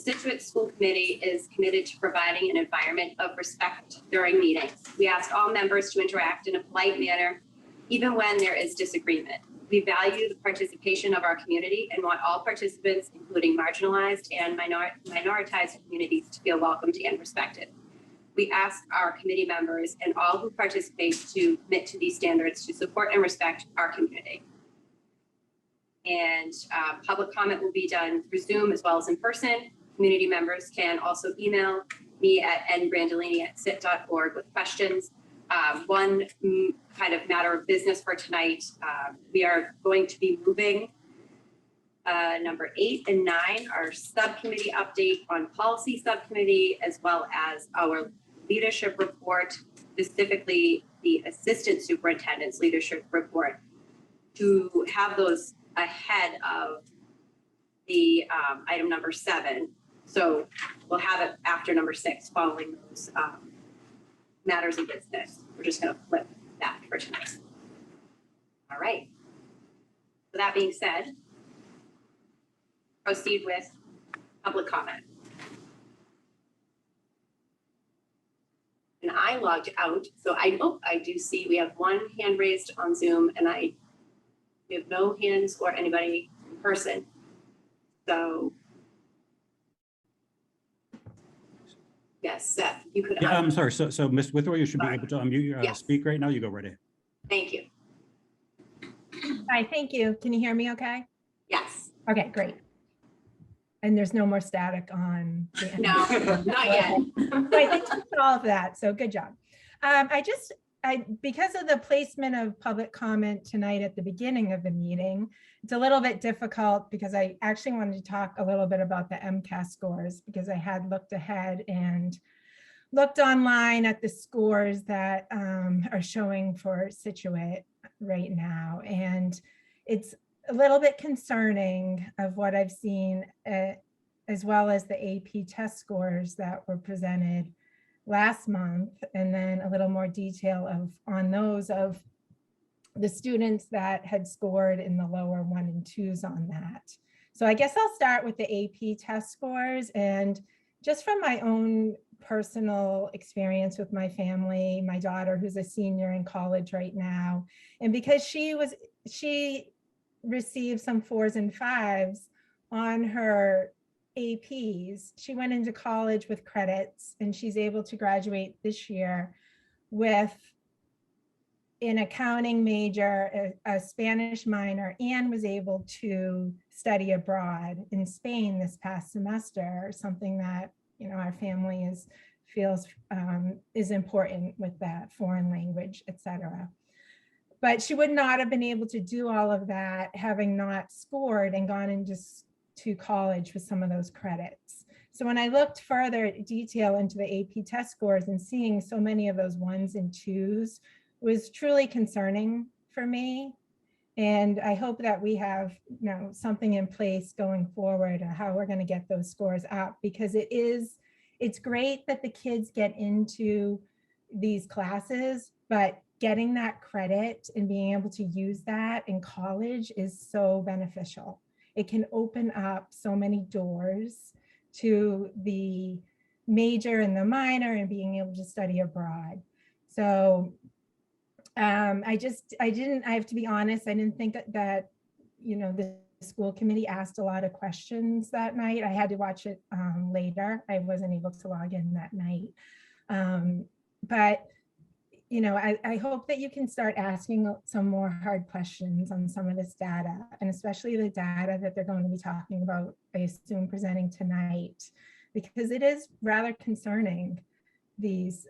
Scituate School Committee is committed to providing an environment of respect during meetings. We ask all members to interact in a polite manner, even when there is disagreement. We value the participation of our community and want all participants, including marginalized and minoritized communities, to feel welcomed and respected. We ask our committee members and all who participate to commit to these standards to support and respect our community. And public comment will be done through Zoom as well as in person. Community members can also email me at nbrandolini@cit.org with questions. One kind of matter of business for tonight, we are going to be moving number 8 and 9, our subcommittee update on policy subcommittee, as well as our leadership report, specifically the assistant superintendent's leadership report, to have those ahead of the item number 7. So we'll have it after number 6 following those matters of business. We're just going to flip that for tonight. All right. So that being said, proceed with public comment. And I logged out, so I do see we have one hand raised on Zoom, and we have no hands or anybody in person. So yes, Seth, you could. Yeah, I'm sorry. So Ms. Withrow, you should be able to unmute speak right now. You go right ahead. Thank you. Hi, thank you. Can you hear me okay? Yes. Okay, great. And there's no more static on the end. No, not yet. I think all of that. So good job. Because of the placement of public comment tonight at the beginning of the meeting, it's a little bit difficult because I actually wanted to talk a little bit about the Mcat scores, because I had looked ahead and looked online at the scores that are showing for Scituate right now. And it's a little bit concerning of what I've seen, as well as the AP test scores that were presented last month, and then a little more detail on those of the students that had scored in the lower 1 and 2s on that. So I guess I'll start with the AP test scores, and just from my own personal experience with my family, my daughter, who's a senior in college right now, and because she received some 4s and 5s on her APs, she went into college with credits, and she's able to graduate this year with an accounting major, a Spanish minor, and was able to study abroad in Spain this past semester, something that, you know, our family feels is important with that foreign language, etc. But she would not have been able to do all of that having not scored and gone into college with some of those credits. So when I looked further detail into the AP test scores and seeing so many of those 1s and 2s was truly concerning for me. And I hope that we have, you know, something in place going forward on how we're going to get those scores up, because it's great that the kids get into these classes, but getting that credit and being able to use that in college is so beneficial. It can open up so many doors to the major and the minor and being able to study abroad. So I have to be honest, I didn't think that, you know, the school committee asked a lot of questions that night. I had to watch it later. I wasn't able to log in that night. But you know, I hope that you can start asking some more hard questions on some of this data, and especially the data that they're going to be talking about, I assume, presenting tonight, because it is rather concerning, these,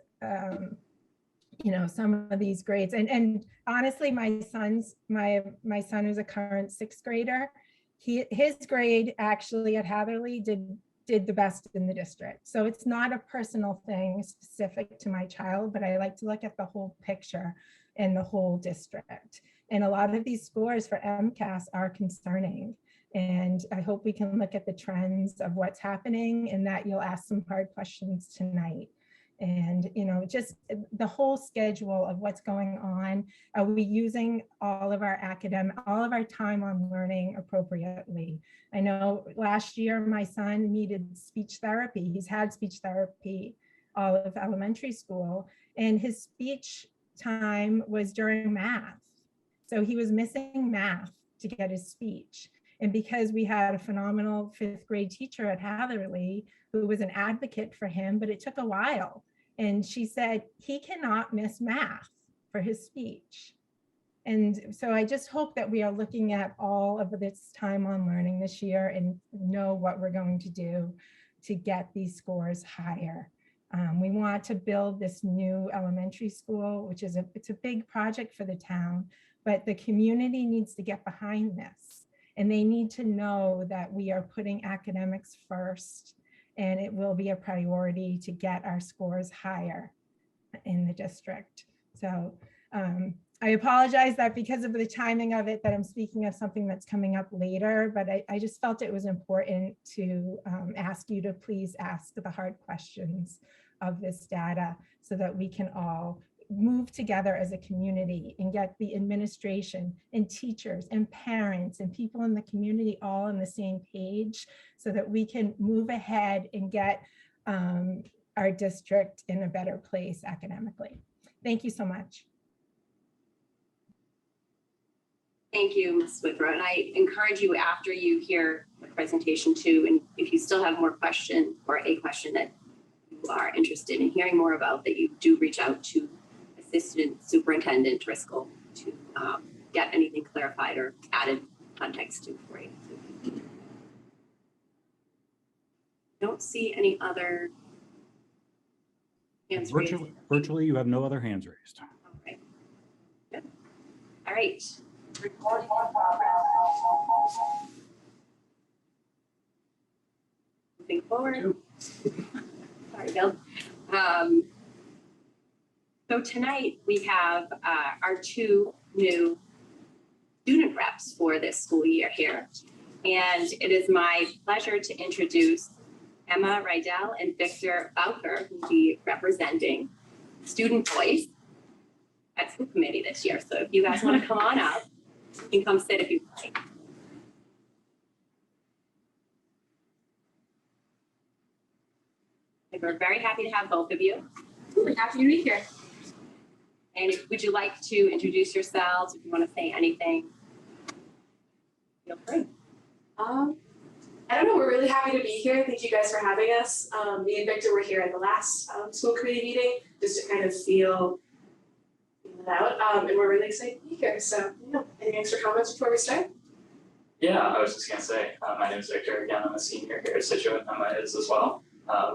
you know, some of these grades. And honestly, my son is a current 6th grader. His grade actually at Hadley did the best in the district. So it's not a personal thing specific to my child, but I like to look at the whole picture and the whole district. And a lot of these scores for MCAS are concerning. And I hope we can look at the trends of what's happening, and that you'll ask some hard questions tonight. And, you know, just the whole schedule of what's going on. Are we using all of our time on learning appropriately? I know last year my son needed speech therapy. He's had speech therapy all of elementary school, and his speech time was during math. So he was missing math to get his speech. And because we had a phenomenal 5th grade teacher at Hadley who was an advocate for him, but it took a while. And she said, he cannot miss math for his speech. And so I just hope that we are looking at all of this time on learning this year and know what we're going to do to get these scores higher. We want to build this new elementary school, which is it's a big project for the town, but the community needs to get behind this. And they need to know that we are putting academics first, and it will be a priority to get our scores higher in the district. So I apologize that because of the timing of it that I'm speaking of something that's coming up later, but I just felt it was important to ask you to please ask the hard questions of this data so that we can all move together as a community and get the administration and teachers and parents and people in the community all on the same page so that we can move ahead and get our district in a better place academically. Thank you so much. Thank you, Ms. Withrow. And I encourage you after you hear the presentation too, and if you still have more questions or a question that you are interested in hearing more about, that you do reach out to Assistant Superintendent Driscoll to get anything clarified or added context to for you. Don't see any other hands raised. Virtually, you have no other hands raised. Okay. Good. All right. Recording moving forward. Sorry, Bill. So tonight we have our 2 new student reps for this school year here. And it is my pleasure to introduce Emma Rydell and Victor Bowker, who will be representing Student Voice at school committee this year. So if you guys want to come on up, you can come sit if you'd like. And we're very happy to have both of you. We're happy to be here. And would you like to introduce yourselves if you want to say anything? Feel free. I don't know, we're really happy to be here. Thank you guys for having us. Me and Victor were here at the last school committee meeting just to kind of feel it out. And we're really excited to be here. So, any extra comments before we start? Yeah, I was just going to say, my name is Victor. Again, I'm a senior here at Scituate. Emma is as well.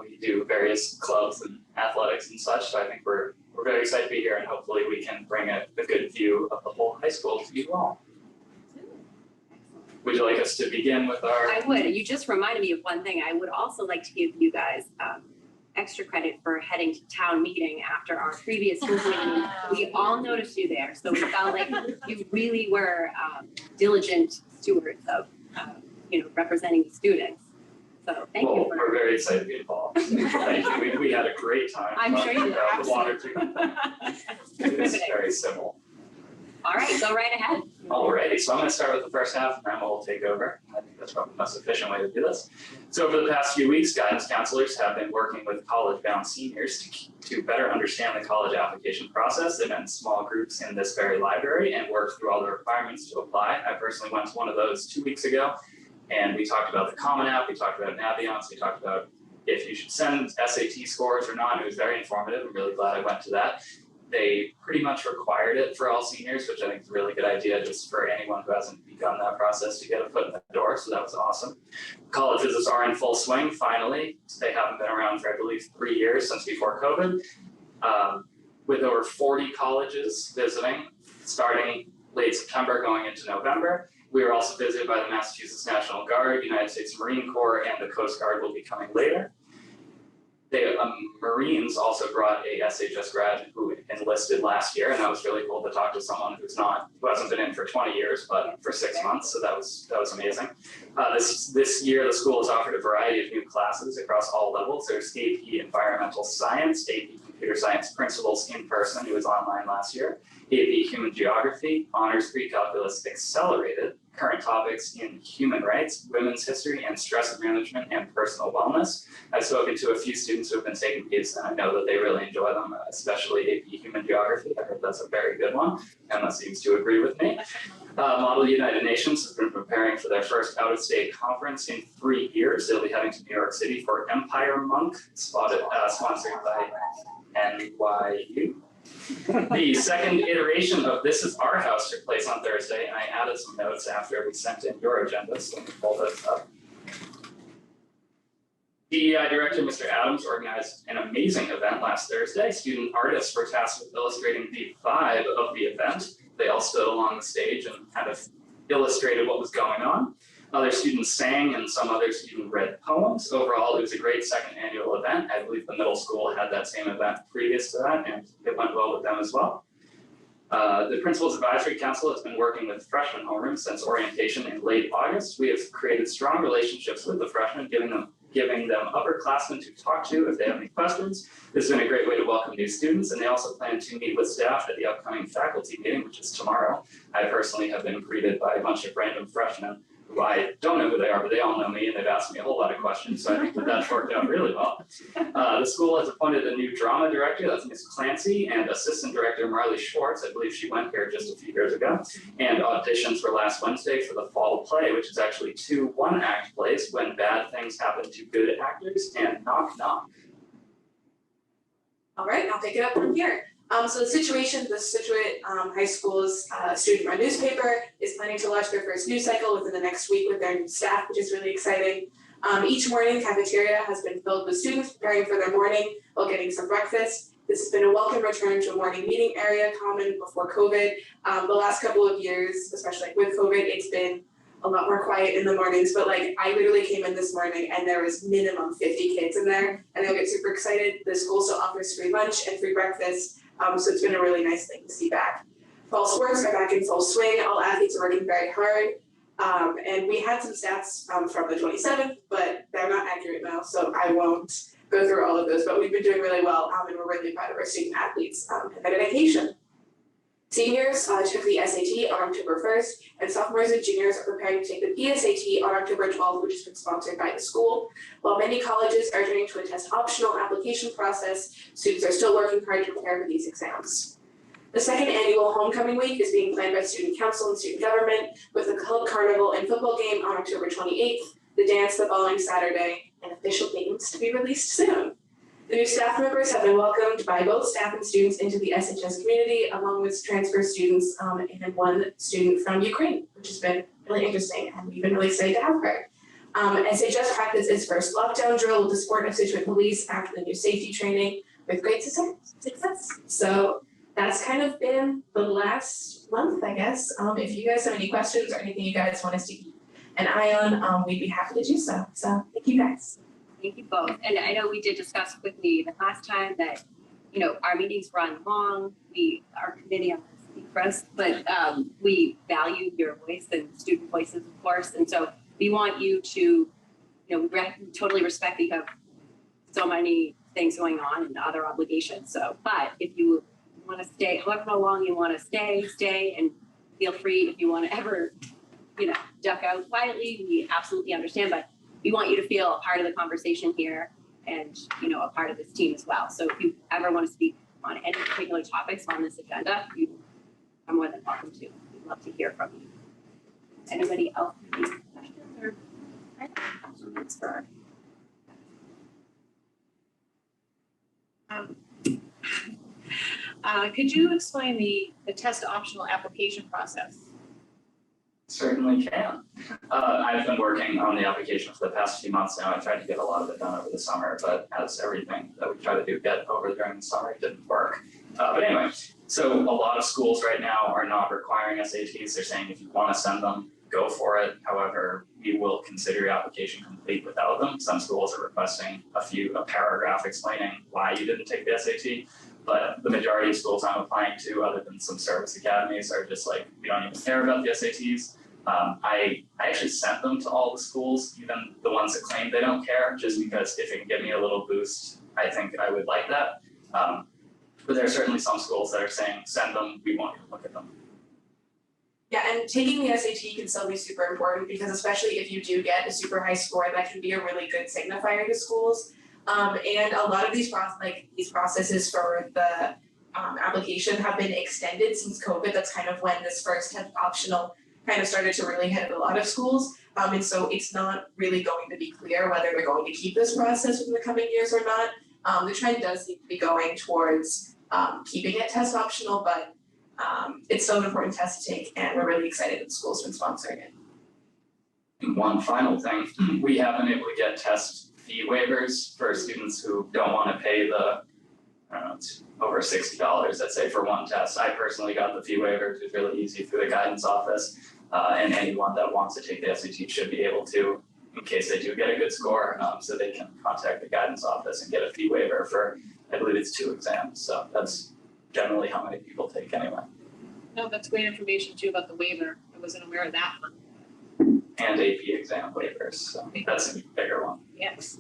We do various clubs and athletics and such, so I think we're very excited to be here, and hopefully we can bring a good view of the whole high school to you all. Would you like us to begin with our... I would. You just reminded me of one thing. I would also like to give you guys extra credit for heading to town meeting after our previous school meeting. We all noticed you there, so we felt like you really were diligent stewards of representing the students. So thank you. We're very excited to be involved. Thank you. We had a great time. I'm sure you did. The water treatment. It is very simple. All right, go right ahead. Alrighty, so I'm going to start with the first half, and Emma will take over. I think that's probably the most efficient way to do this. So over the past few weeks, guidance counselors have been working with college-bound seniors to better understand the college application process. They met in small groups in this very library and worked through all the requirements to apply. I personally went to one of those 2 weeks ago, and we talked about the Common App, we talked about Naviance, we talked about if you should send SAT scores or not. It was very informative. I'm really glad I went to that. They pretty much required it for all seniors, which I think is a really good idea just for anyone who hasn't begun that process to get a foot in the door, so that was awesome. College visits are in full swing, finally. They haven't been around for, I believe, 3 years since before COVID, with over 40 colleges visiting, starting late September going into November. We were also visited by the Massachusetts National Guard, United States Marine Corps, and the Coast Guard will be coming later. Marines also brought a SHS grad who enlisted last year, and that was really cool to talk to someone who hasn't been in for 20 years, but for 6 months. So that was amazing. This year, the school has offered a variety of new classes across all levels. There's AP Environmental Science, AP Computer Science Principles in person, who was online last year, AP Human Geography, Honors Pre-Calculus Accelerated, current topics in human rights, women's history, and stress management and personal wellness. I've spoken to a few students who have been taking these, and I know that they really enjoy them, especially AP Human Geography. I heard that's a very good one. Emma seems to agree with me. Model United Nations has been preparing for their first out-of-state conference in 3 years. They'll be heading to New York City for Empire Monk, sponsored by NYU. The second iteration of This Is Our House took place on Thursday, and I added some notes after we sent in your agenda, so let me pull this up. DEI Director Mr. Adams organized an amazing event last Thursday. Student artists were tasked with illustrating the vibe of the event. They all stood along the stage and kind of illustrated what was going on. Other students sang and some other students read poems. Overall, it was a great second annual event. I believe the middle school had that same event previous to that, and it went well with them as well. The Principal's Advisory Council has been working with freshman homerooms since orientation in late August. We have created strong relationships with the freshmen, giving them upperclassmen to talk to if they have any questions. This has been a great way to welcome new students, and they also plan to meet with staff at the upcoming faculty meeting, which is tomorrow. I personally have been greeted by a bunch of random freshmen who I don't know who they are, but they all know me, and they've asked me a whole lot of questions, so I think that's worked out really well. The school has appointed a new drama director, that's Ms. Clancy, and assistant director Marley Schwartz. I believe she went here just a few years ago. And auditions were last Wednesday for the fall play, which is actually 2 one-act plays, When Bad Things Happen to Good Actors, and Knock Knock. All right, I'll pick it up from here. So the Scituate High School's student-run newspaper is planning to launch their first news cycle within the next week with their new staff, which is really exciting. Each morning, the cafeteria has been filled with students preparing for their morning while getting some breakfast. This has been a welcome return to a morning meeting area common before COVID. The last couple of years, especially with COVID, it's been a lot more quiet in the mornings, but I literally came in this morning and there was minimum 50 kids in there, and they'll get super excited. The school still offers free lunch and free breakfast. So it's been a really nice thing to see back. Fall sports are back in full swing. All athletes are working very hard. And we had some stats from the 27th, but they're not accurate now, so I won't go through all of those. But we've been doing really well, and we're really proud of our student athletes and their dedication. Seniors took the SAT on October 1st, and sophomores and juniors are preparing to take the PSAT on October 12th, which has been sponsored by the school. While many colleges are turning to a test optional application process, students are still working hard to prepare for these exams. The second annual homecoming week is being planned by student council and student government, with a club carnival and football game on October 28th, the dance the following Saturday, and official names to be released soon. The new staff members have been welcomed by both staff and students into the SHS community, along with transfer students and one student from Ukraine, which has been really interesting, and we've been really excited to have her. SHS practiced its first lockdown drill with the support of Scituate Police after the new safety training with great success. So that's kind of been the last month, I guess. If you guys have any questions or anything you guys want us to keep an eye on, we'd be happy to do so. So thank you guys. Thank you both. And I know we did discuss quickly the last time that, our meetings run long. Our committee on this speak for us, but we value your voice and student voices, of course. And so we want you to, totally respect that you have so many things going on and other obligations. So, but if you want to stay, however long you want to stay, and feel free if you want to ever, duck out quietly. We absolutely understand, but we want you to feel a part of the conversation here and, a part of this team as well. So if you ever want to speak on any particular topics on this agenda, you are more than welcome to. We'd love to hear from you. Anybody else have any questions or comments for? Could you explain the test optional application process? Certainly can. I've been working on the application for the past few months now. I tried to get a lot of it done over the summer, but as everything that we try to get over during the summer, it didn't work. But anyway, so a lot of schools right now are not requiring SATs. They're saying if you want to send them, go for it. However, we will consider your application complete without them. Some schools are requesting a paragraph explaining why you didn't take the SAT, but the majority of schools I'm applying to, other than some service academies, are just like, we don't even care about the SATs. I actually sent them to all the schools, even the ones that claim they don't care, just because if it can give me a little boost, I think I would like that. But there are certainly some schools that are saying, send them, we won't even look at them. Yeah, and taking the SAT can still be super important because especially if you do get a super high score, that can be a really good signifier to schools. And a lot of these processes for the application have been extended since COVID. That's kind of when this first test optional kind of started to really hit a lot of schools. And so it's not really going to be clear whether they're going to keep this process in the coming years or not. The trend does seem to be going towards keeping it test optional, but it's still an important test to take, and we're really excited that the school's been sponsoring it. And one final thing, we have been able to get test fee waivers for students who don't want to pay the, I don't know, it's over $60, let's say, for one test. I personally got the fee waivers. It's really easy through the guidance office, and anyone that wants to take the SAT should be able to, in case they do get a good score, so they can contact the guidance office and get a fee waiver for, I believe it's 2 exams. So that's generally how many people take anyway. No, that's great information too about the waiver. I wasn't aware of that one. And AP exam waivers, so that's a bigger one. Yes,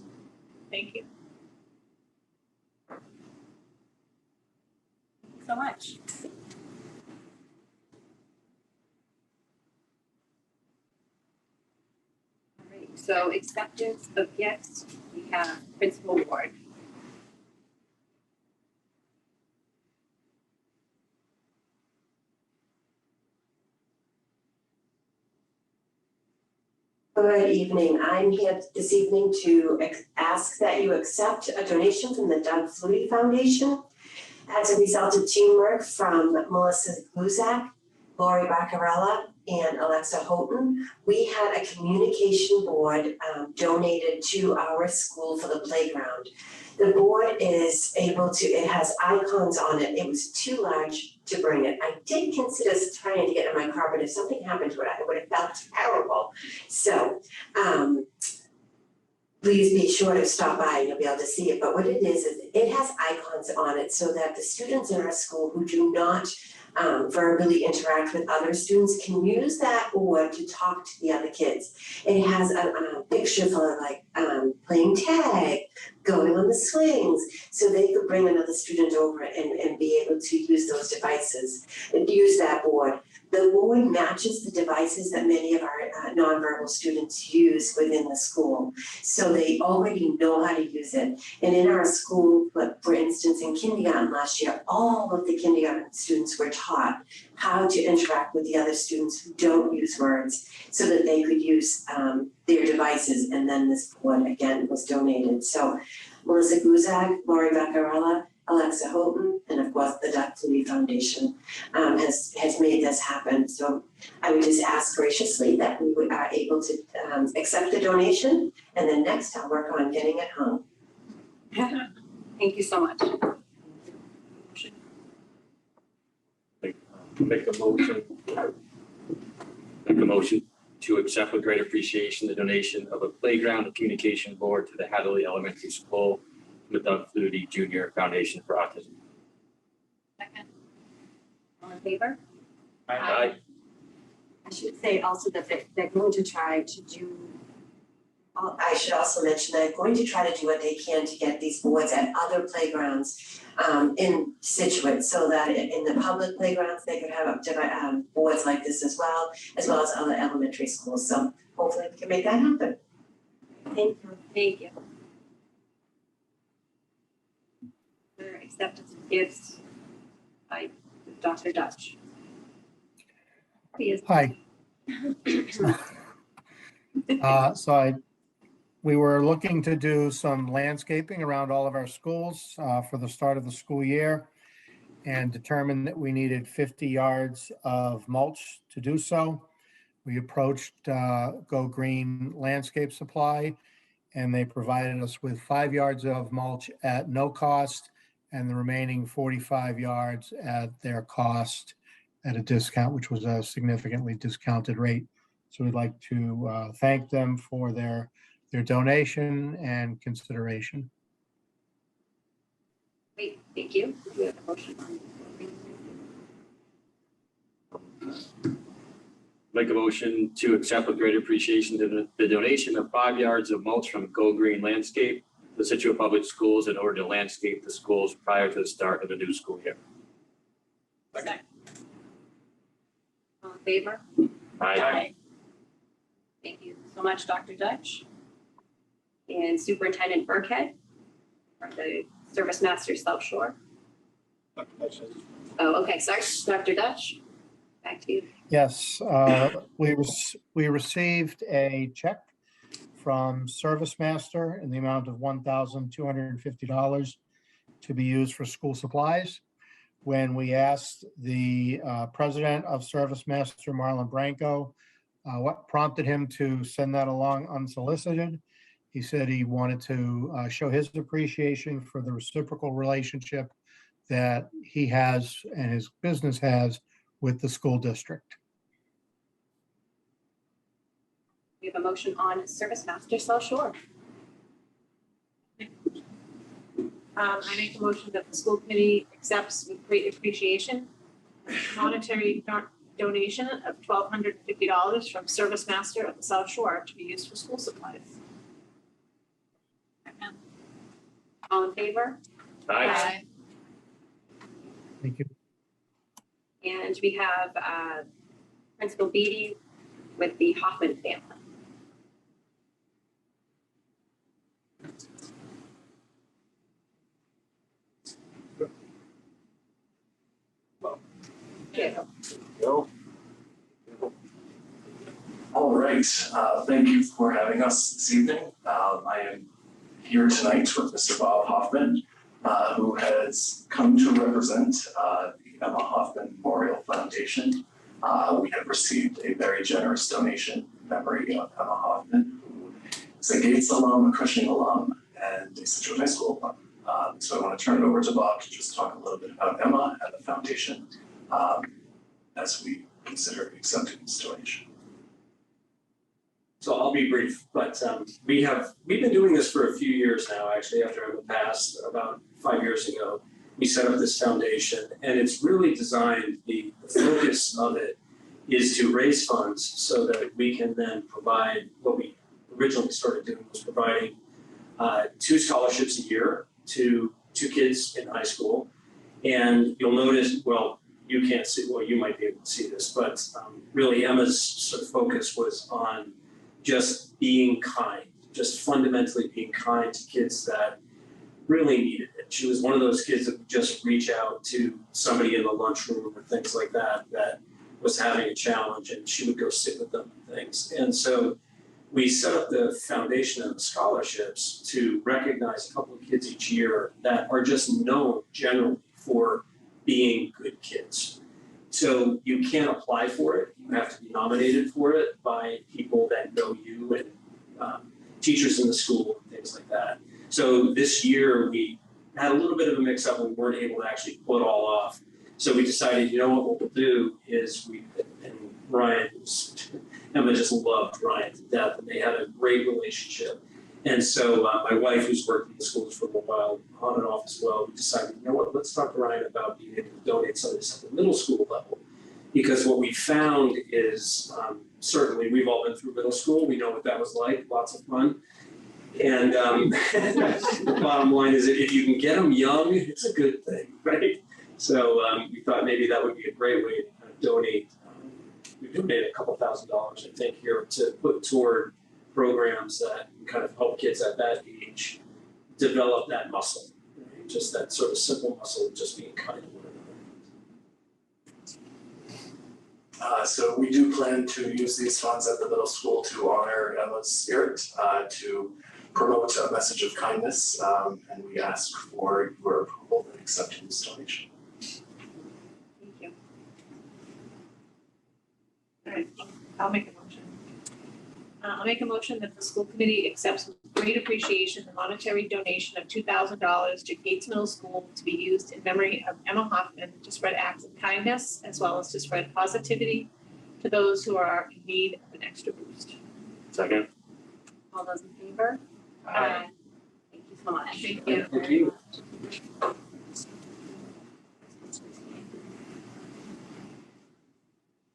thank you. So much. All right, so acceptance of gifts, we have principal award. Good evening. I'm here this evening to ask that you accept a donation from the Fuity Foundation as a result of teamwork from Melissa Gluzak, Lori Baccarella, and Alexa Houghton. We had a communication board donated to our school for the playground. The board is able to, it has icons on it. It was too large to bring it. I did consider trying to get it in my car, but if something happened to it, I would have felt terrible. So please be sure to stop by and you'll be able to see it. But what it is it has icons on it so that the students in our school who do not verbally interact with other students can use that board to talk to the other kids. It has a picture for like playing tag, going on the swings, so they could bring another student over and be able to use those devices and use that board. The board matches the devices that many of our nonverbal students use within the school. So they already know how to use it. And in our school, for instance, in kindergarten last year, all of the kindergarten students were taught how to interact with the other students who don't use words so that they could use their devices. And then this board again was donated. So Melissa Gluzak, Lori Baccarella, Alexa Houghton, and of course the Fuity Foundation has made this happen. So I would just ask graciously that we are able to accept the donation, and then next I'll work on getting it home. Thank you so much. Make a motion to accept with great appreciation the donation of a playground and communication board to the Hadley Elementary School with the Flutie Junior Foundation for Autism. Second. All in favor? Aye. I should say also that they're going to try to do. I should also mention that they're going to try to do what they can to get these boards at other playgrounds in Scituate, so that in the public playgrounds they could have boards like this as well as other elementary schools. So hopefully we can make that happen. Thank you. Thank you. For acceptance of gifts by Dr. Dutch. Hi. We were looking to do some landscaping around all of our schools for the start of the school year, and determined that we needed 50 yards of mulch to do so. We approached Go Green Landscape Supply, and they provided us with 5 yards of mulch at no cost, and the remaining 45 yards at their cost at a discount, which was a significantly discounted rate. So we'd like to thank them for their donation and consideration. Great, thank you. We have a motion on Make a motion to accept with great appreciation the donation of 5 yards of mulch from Go Green Landscape, the Scituate Public Schools, in order to landscape the schools prior to the start of the new school year. Second. all in favor? Aye. Thank you so much, Dr. Dutch. And Superintendent Burkhead from the Service Master South Shore. Oh, okay, sorry, Dr. Dutch, back to you. Yes, we received a check from Service Master in the amount of $1,250 to be used for school supplies. When we asked the president of Service Master, Marlon Branco, what prompted him to send that along unsolicited, he said he wanted to show his appreciation for the reciprocal relationship that he has and his business has with the school district. We have a motion on Service Master South Shore. I make a motion that the school committee accepts with great appreciation monetary donation of $1,250 from Service Master of the South Shore to be used for school supplies. All in favor? Aye. Thank you. And we have Principal Beatty with the Hoffman family. Yeah. All right, thank you for having us this evening. I am here tonight with Mr. Bob Hoffman, who has come to represent the Emma Hoffman Memorial Foundation. We have received a very generous donation in memory of Emma Hoffman, who is a Gates alum, a Cushing alum, and a Scituate High School alum. So I want to turn it over to Bob to just talk a little bit about Emma and the foundation as we consider accepting this donation. So I'll be brief, but we've been doing this for a few years now, actually, after Emma passed about 5 years ago. We set up this foundation, and it's really designed, the focus of it is to raise funds so that we can then provide, what we originally started doing was providing 2 scholarships a year to 2 kids in high school. And you'll notice, well, you can't see, well, you might be able to see this, but really Emma's sort of focus was on just being kind, just fundamentally being kind to kids that really needed it. She was one of those kids that would just reach out to somebody in the lunchroom or things like that that was having a challenge, and she would go sit with them and things. And so we set up the foundation of the scholarships to recognize a couple of kids each year that are just known generally for being good kids. So you can't apply for it. You have to be nominated for it by people that know you and teachers in the school and things like that. So this year we had a little bit of a mix up. We weren't able to actually pull it all off. So we decided, you know what we'll do is and Ryan, Emma just loved Ryan to death, and they had a great relationship. And so my wife, who's worked in the schools for a while, on and off as well, we decided, you know what, let's talk to Ryan about being able to donate some of this at the middle school level. Because what we found is, certainly we've all been through middle school, we know what that was like, lots of fun. And the bottom line is that if you can get them young, it's a good thing, right? So we thought maybe that would be a great way to kind of donate. We donated a couple $1,000s, I think, here to put toward programs that kind of help kids at that age develop that muscle, right? Just that sort of simple muscle of just being kind to one another. So we do plan to use these funds at the middle school to honor Emma's spirit, to promote a message of kindness, and we ask for your approval in accepting this donation. Thank you. All right, I'll make a motion. I'll make a motion that the school committee accepts with great appreciation the monetary donation of $2,000 to Gates Middle School to be used in memory of Emma Hoffman to spread acts of kindness as well as to spread positivity to to those who are in need of an extra boost. Second. All those in favor? Thank you so much. Thank you. Thank you.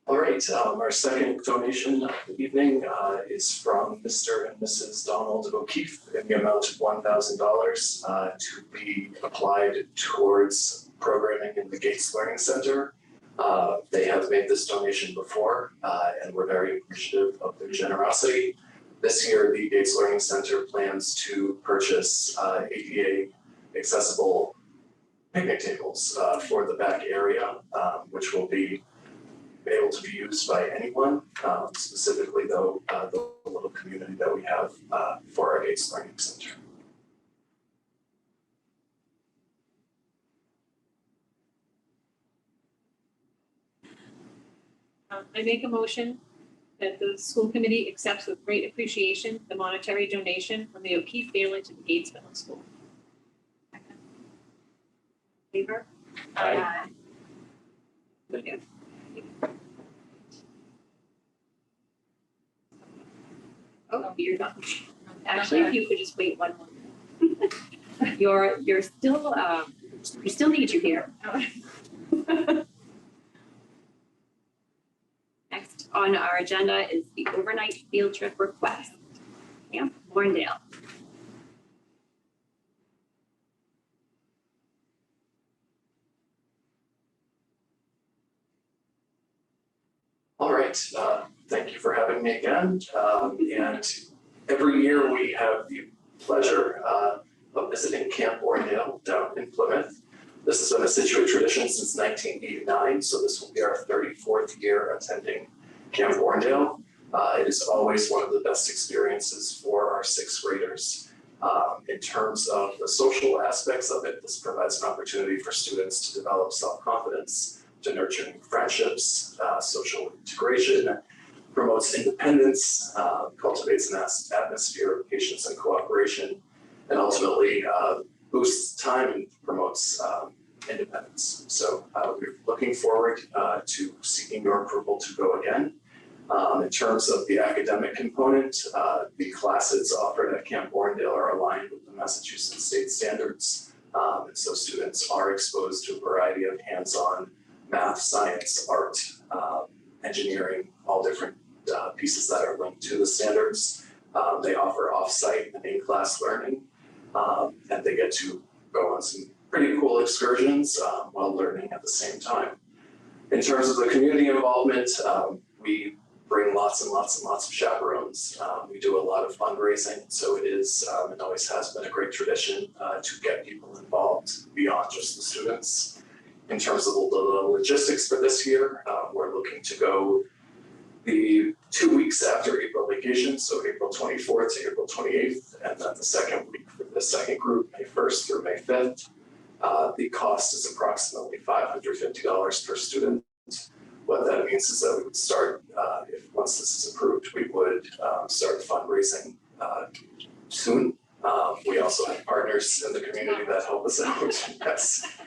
All right, our second donation of the evening is from Mr. and Mrs. Donald O'Keefe in the amount of $1,000 to be applied towards programming in the Gates Learning Center. They have made this donation before and we're very appreciative of their generosity. This year, the Gates Learning Center plans to purchase ADA accessible picnic tables for the back area, which will be able to be used by anyone, specifically though the little community that we have for our Gates Learning Center. I make a motion that the school committee accepts with great appreciation the monetary donation from the O'Keefe family to the Gates Middle School. Favor? Aye. Yeah. Oh, you're not. Actually, if you could just wait one moment. You're still, we still need you here. Next on our agenda is the overnight field trip request. Camp Warrendale. All right, thank you for having me again. And every year we have the pleasure of visiting Camp Warrendale down in Plymouth. This has been a Scituate tradition since 1989, so this will be our 34th year attending Camp Warrendale. It is always one of the best experiences for our sixth graders. In terms of the social aspects of it, this provides an opportunity for students to develop self-confidence, to nurture new friendships, social integration, promotes independence, cultivates an atmosphere of patience and cooperation, and ultimately boosts time and promotes independence. So we're looking forward to seeking your approval to go again. In terms of the academic component, the classes offered at Camp Warrendale are aligned with the Massachusetts state standards. And so students are exposed to a variety of hands-on math, science, art, engineering, all different pieces that are linked to the standards. They offer off-site and in-class learning, and they get to go on some pretty cool excursions while learning at the same time. In terms of the community involvement, we bring lots and lots and lots of chaperones. We do a lot of fundraising, so it is and always has been a great tradition to get people involved beyond just the students. In terms of the logistics for this year, we're looking to go the 2 weeks after April vacation, so April 24th to April 28th, and then the second week for the second group, May 1st through May 5th. The cost is approximately $550 per student. What that means is that we would start, once this is approved, we would start fundraising soon. We also have partners in the community that help us out, yes.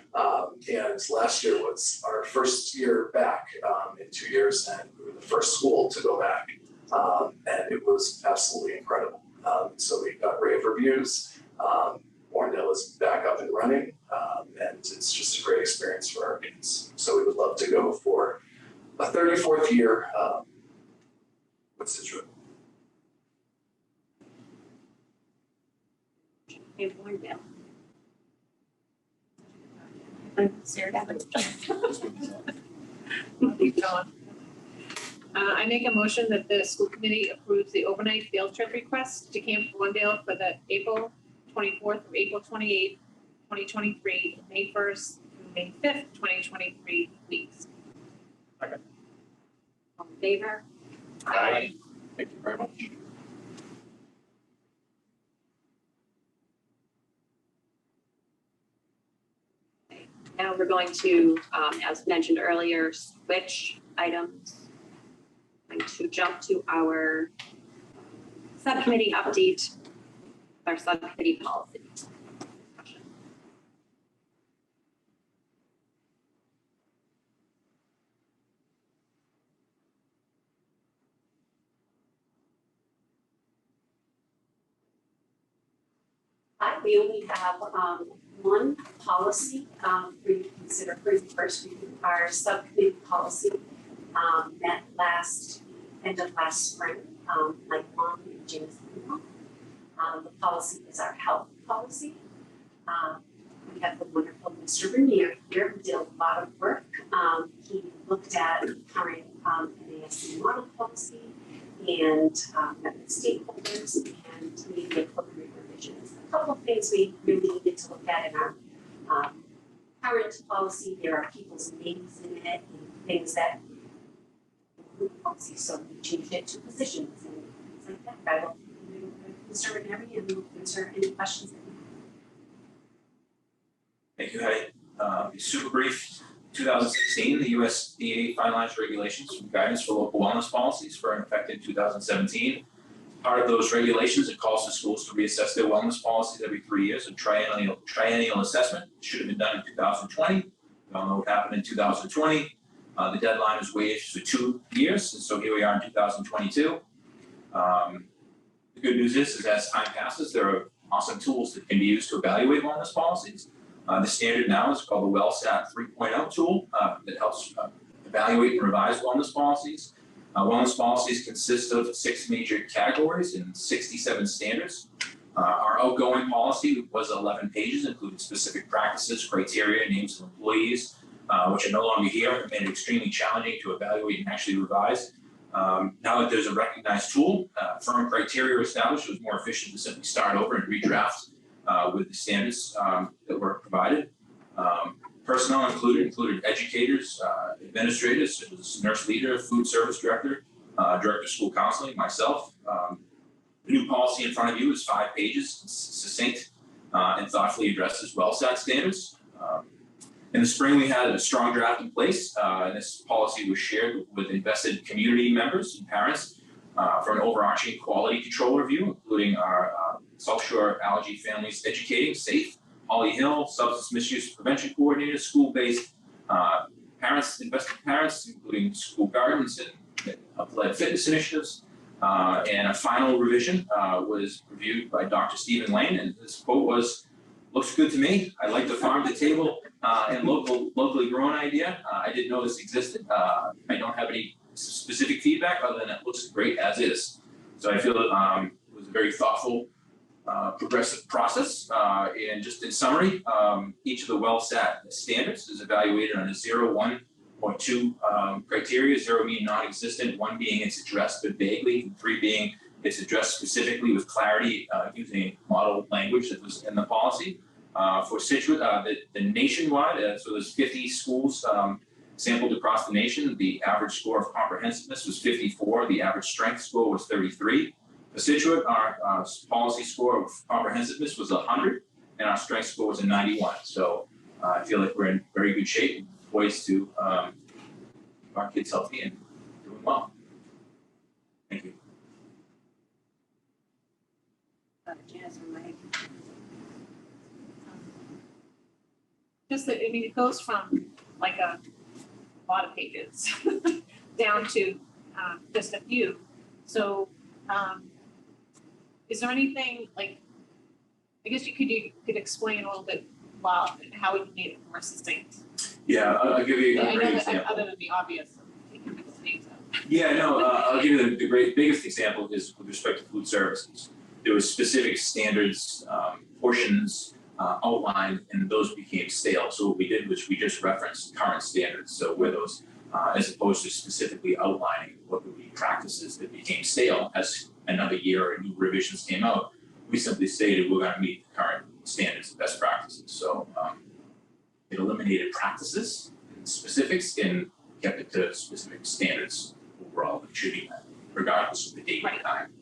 And last year was our first year back in 2 years, and we were the first school to go back. And it was absolutely incredible. So we got rave reviews. Warrendale is back up and running, and it's just a great experience for our kids. So we would love to go for a 34th year with Scituate. Camp Warrendale. I make a motion that the school committee approves the overnight field trip request to Camp Warrendale for the April 24th or April 28th, 2023, May 1st through May 5th, 2023 weeks. All in favor? Aye. Thank you very much. Now we're going to, as mentioned earlier, switch items. I'm going to jump to our subcommittee update, our subcommittee policy. we only have one policy for you to consider for the first reading. Our subcommittee policy met end of last spring, like long in June. The policy is our health policy. We have the wonderful Mr. Rainier here who did a lot of work. He looked at current NASD model policy and met with stakeholders and made the appropriate revisions. A couple of things we really needed to look at in our current policy. There are people's names in it and things that policy, so we changed it to positions and things like that. I will Mr. Rainier and we'll answer any questions that you have. Thank you, Heidi. Super brief. 2016, the USDA finalized regulations and guidance for local wellness policies for an effect in 2017. Part of those regulations, it calls for schools to reassess their wellness policies every 3 years. A triennial assessment should have been done in 2020. We all know what happened in 2020. The deadline was waived for 2 years, and so here we are in 2022. The good news is as time passes, there are awesome tools that can be used to evaluate wellness policies. The standard now is called the WellSat 3.0 tool that helps evaluate and revise wellness policies. Wellness policies consist of 6 major categories and 67 standards. Our outgoing policy was 11 pages, including specific practices, criteria, names of employees, which are no longer here, and made it extremely challenging to evaluate and actually revise. Now that there's a recognized tool, firm criteria established, it was more efficient to simply start over and redraft with the standards that were provided. Personnel included educators, administrators, such as nurse leader, food service director, director of school counseling, myself. The new policy in front of you is 5 pages, it's succinct, and thoughtfully addresses WellSat standards. In the spring, we had a strong draft in place, and this policy was shared with invested community members and parents for an overarching quality control review, including our South Shore Allergy Families Educating, SAFE, Holly Hill, Substance Misuse Prevention Coordinator, school-based parents, invested parents, including school gardens and applied fitness initiatives. And a final revision was reviewed by Dr. Stephen Lane, and his quote was, "Looks good to me. I like the farm to table and locally grown idea. I didn't know this existed. I don't have any specific feedback other than it looks great as is." So I feel that it was a very thoughtful, progressive process. And just in summary, each of the WellSat standards is evaluated on a 0, 1, or 2 criteria, 0 being non-existent, 1 being it's addressed but vaguely, and 3 being it's addressed specifically with clarity using model language that was in the policy. For Scituate, the nationwide, so there's 50 schools sampled across the nation. The average score of comprehensiveness was 54. The average strength score was 33. For Scituate, our policy score of comprehensiveness was 100, and our strength score was a 91. So I feel like we're in very good shape and poised to keep our kids healthy and doing well. Thank you. Janice or Mike? Just that, I mean, it goes from like a lot of pages down to just a few. So is there anything like, I guess you could explain a little bit about how we made it more succinct? Yeah, I'll give you a I know great that example. other than the obvious, taking the names out. Yeah, no, I'll give you the biggest example is with respect to food services. There were specific standards, portions outlined, and those became stale. So what we did was we just referenced current standards. So where those, as opposed to specifically outlining what would be practices that became stale as another year or new revisions came out, we simply stated we're going to meet the current standards and best practices. So it eliminated practices and specifics and kept it to specific standards overall that should be met, regardless of the date and time.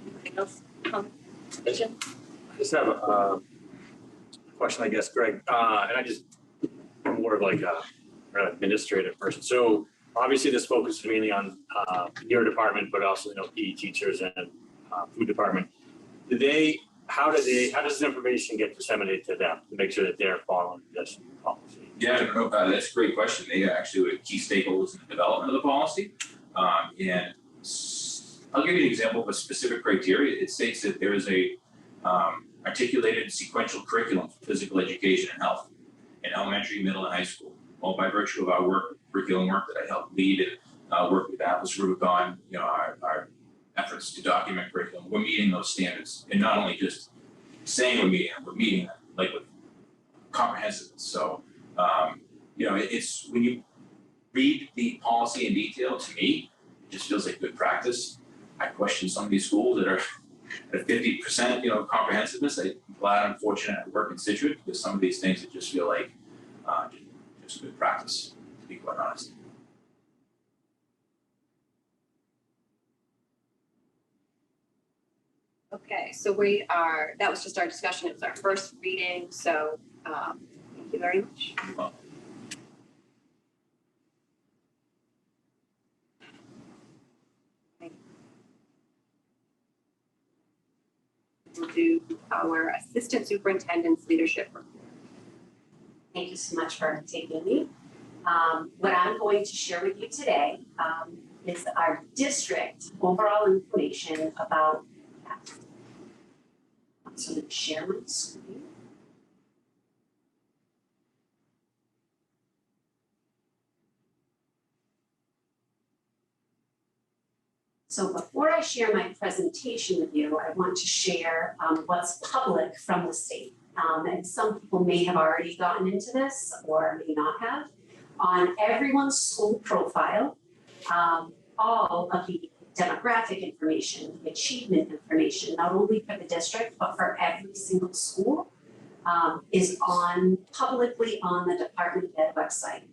Anything else? I just have a question, I guess, Greg, and I'm more of like an administrative person. So obviously this focuses mainly on your department, but also, PE teachers and food department. How does this information get disseminated to them to make sure that they're following this policy? Yeah, that's a great question. They actually were key stakeholders in the development of the policy. And I'll give you an example of a specific criteria. It states that there is a articulated sequential curriculum for physical education and health in elementary, middle, and high school. Well, by virtue of our curriculum work that I helped lead and work with Atlas Rubicon, our efforts to document curriculum, we're meeting those standards, and not only just saying we're meeting them, like with comprehensiveness. So, it's when you read the policy in detail, to me, it just feels like good practice. I question some of these schools that are at 50%, comprehensiveness. I'm glad I'm fortunate to work in Scituate because some of these things that just feel like just good practice, to be quite honest. Okay, so that was just our discussion. It was our first reading, so thank you very much. Well, We'll do our assistant superintendent's leadership report. Thank you so much for taking me. What I'm going to share with you today is our district overall information about that. So I'm going to share my screen. So before I share my presentation with you, I want to share what's public from the state. And some people may have already gotten into this or may not have. On everyone's school profile, all of the demographic information, the achievement information, not only for the district, but for every single school, is publicly on the Department of Ed website.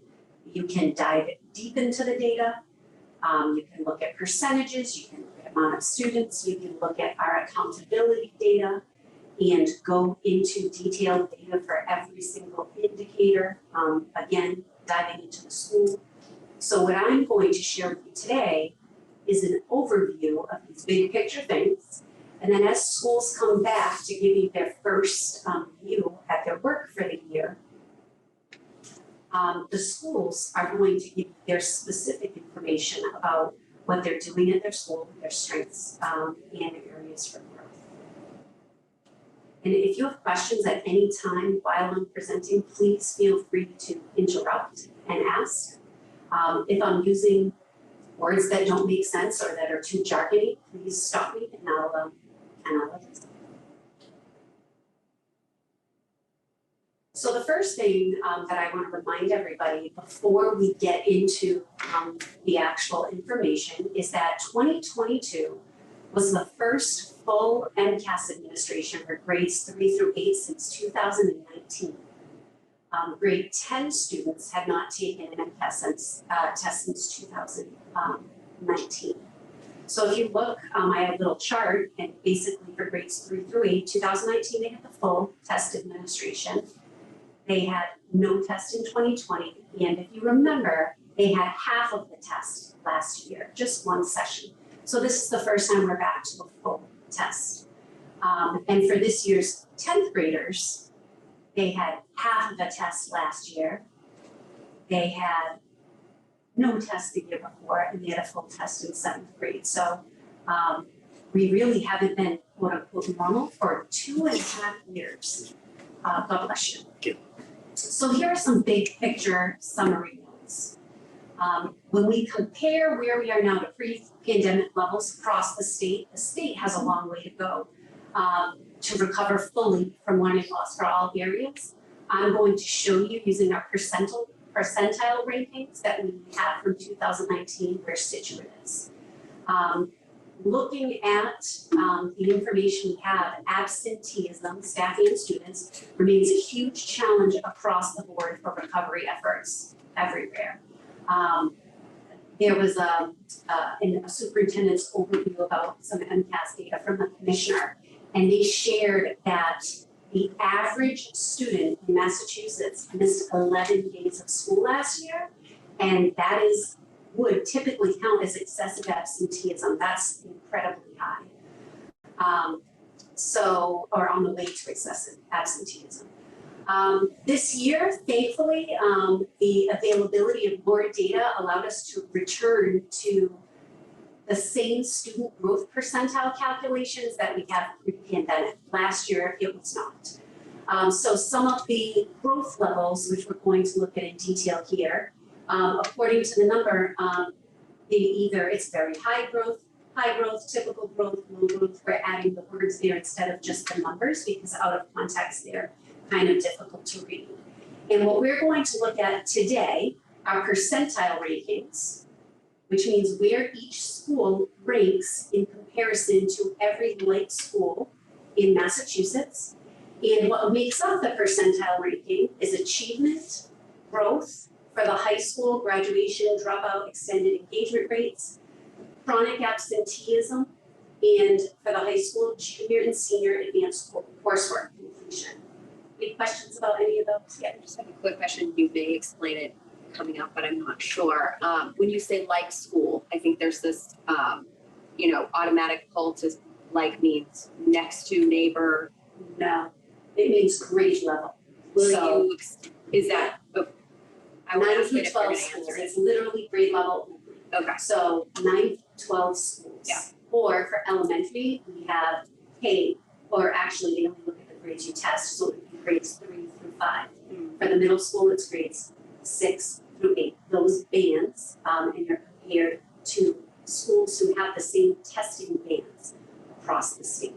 You can dive deep into the data. You can look at percentages, you can look at amount of students, you can look at our accountability data and go into detailed data for every single indicator, again, diving into the school. So what I'm going to share with you today is an overview of these big picture things. And then as schools come back to give you their first view at their work for the year, the schools are going to give their specific information about what they're doing at their school, their strengths, and their areas for growth. And if you have questions at any time while I'm presenting, please feel free to interrupt and ask. If I'm using words that don't make sense or that are too jargony, please stop me and I'll listen. So the first thing that I want to remind everybody before we get into the actual information is that 2022 was the first full MCAS administration for grades 3 through 8 since 2019. Grade 10 students had not taken an MCAS test since 2019. So if you look, I have a little chart, and basically for grades 3 through 8, 2019 they had the full test administration. They had no test in 2020, and if you remember, they had half of the test last year, just one session. So this is the first time we're back to a full test. And for this year's 10th graders, they had half of the test last year. They had no test the year before, and they had a full test in 7th grade. So we really haven't been quote unquote normal for 2.5 years. God bless you. So here are some big picture summary notes. When we compare where we are now to pre-pandemic levels across the state has a long way to go to recover fully from learning loss for all areas. I'm going to show you using our percentile rankings that we have from 2019 where Scituate is. Looking at the information we have, absenteeism, staff and students, remains a huge challenge across the board for recovery efforts everywhere. There was a superintendent's overview about some MCAS data from the commissioner, and they shared that the average student in Massachusetts missed 11 days of school last year, and that would typically count as excessive absenteeism. That's incredibly high. Or on the way to excessive absenteeism. This year, thankfully, the availability of more data allowed us to return to the same student growth percentile calculations that we have pre-pandemic. Last year, it was not. So some of the growth levels, which we're going to look at in detail here, according to the number, it's very high growth, typical growth, low growth. We're adding the words there instead of just the numbers because out of context they're kind of difficult to read. And what we're going to look at today are percentile rankings, which means where each school ranks in comparison to every like school in Massachusetts. And what makes up the percentile ranking is achievement, growth for the high school, graduation, dropout, extended engagement rates, chronic absenteeism, and for the high school, junior and senior advanced coursework completion. Any questions about any of those? Yeah, just have a quick question. You may explain it coming up, but I'm not sure. When you say like school, I think there's this, automatic pull to like means next to, neighbor. No, it means grade level. Is that, I would 9 ask through it if you're 12 gonna schools, answer it. it's literally grade level only. Okay. So 9 to 12 schools. Yeah. Or for elementary, we have K, or actually they only look at the grades you test, so it would be grades 3 through 5. For the middle school, it's grades 6 through 8. Those bands, and they're compared to schools who have the same testing bands across the state.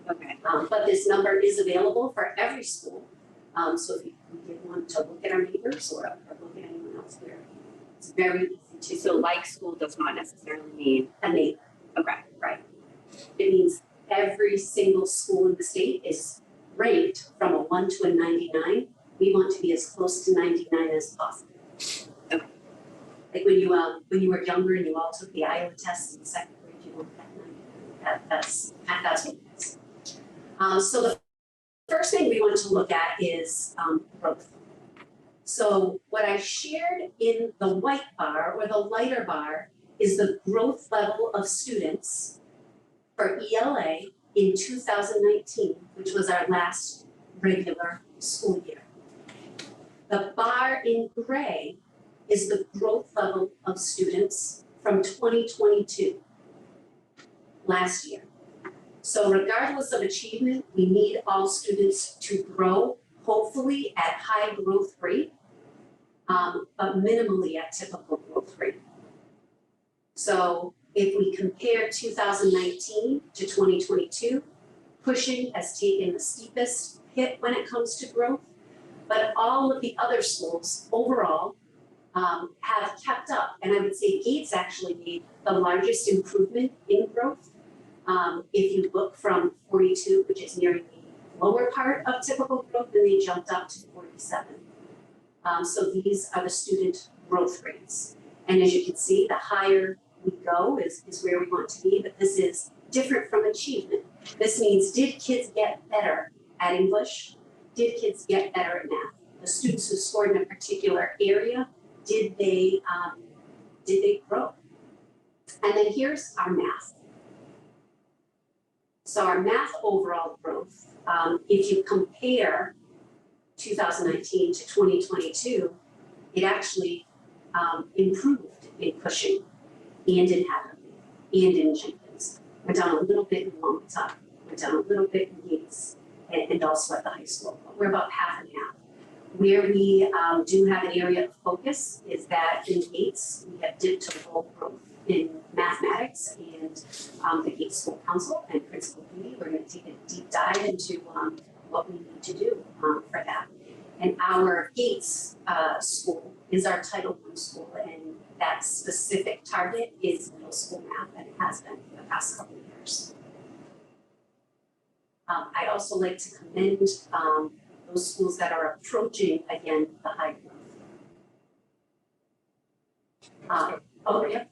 Okay. But this number is available for every school. So if you did want to look at our neighbors or look at anyone else, it's very easy to. So like school does not necessarily mean a neighbor. Okay. Right. It means every single school in the state is ranked from a 1 to a 99. We want to be as close to 99 as possible. Okay. Like when you were younger and you all took the Iowa test in second grade, you wanted that 99. That's what it is. So the first thing we want to look at is growth. So what I shared in the white bar or the lighter bar is the growth level of students for ELA in 2019, which was our last regular school year. The bar in gray is the growth level of students from 2022, last year. So regardless of achievement, we need all students to grow, hopefully at high growth rate, but minimally at typical growth rate. So if we compare 2019 to 2022, Cushing has taken the steepest hit when it comes to growth, but all of the other schools overall have kept up. And I would say Gates actually made the largest improvement in growth. If you look from 42, which is nearing the lower part of typical growth, then they jumped up to 47. So these are the student growth rates. And as you can see, the higher we go is where we want to be, but this is different from achievement. This means, did kids get better at English? Did kids get better at math? The students who scored in a particular area, did they grow? And then here's our math. So our math overall growth, if you compare 2019 to 2022, it actually improved in Cushing and in Hadley and in Jenkins. We're down a little bit in Longmont, we're down a little bit in Gates, and also at the high school. We're about half and half. Where we do have an area of focus is that in Gates, we have dipped to low growth in mathematics, and the Gates School Council and Principal Fuity, we're going to take a deep dive into what we need to do for that. And our Gates school is our Title I school, and that specific target is middle school math, and it has been for the past couple of years. I'd also like to commend those schools that are approaching, again, the high growth. Yeah.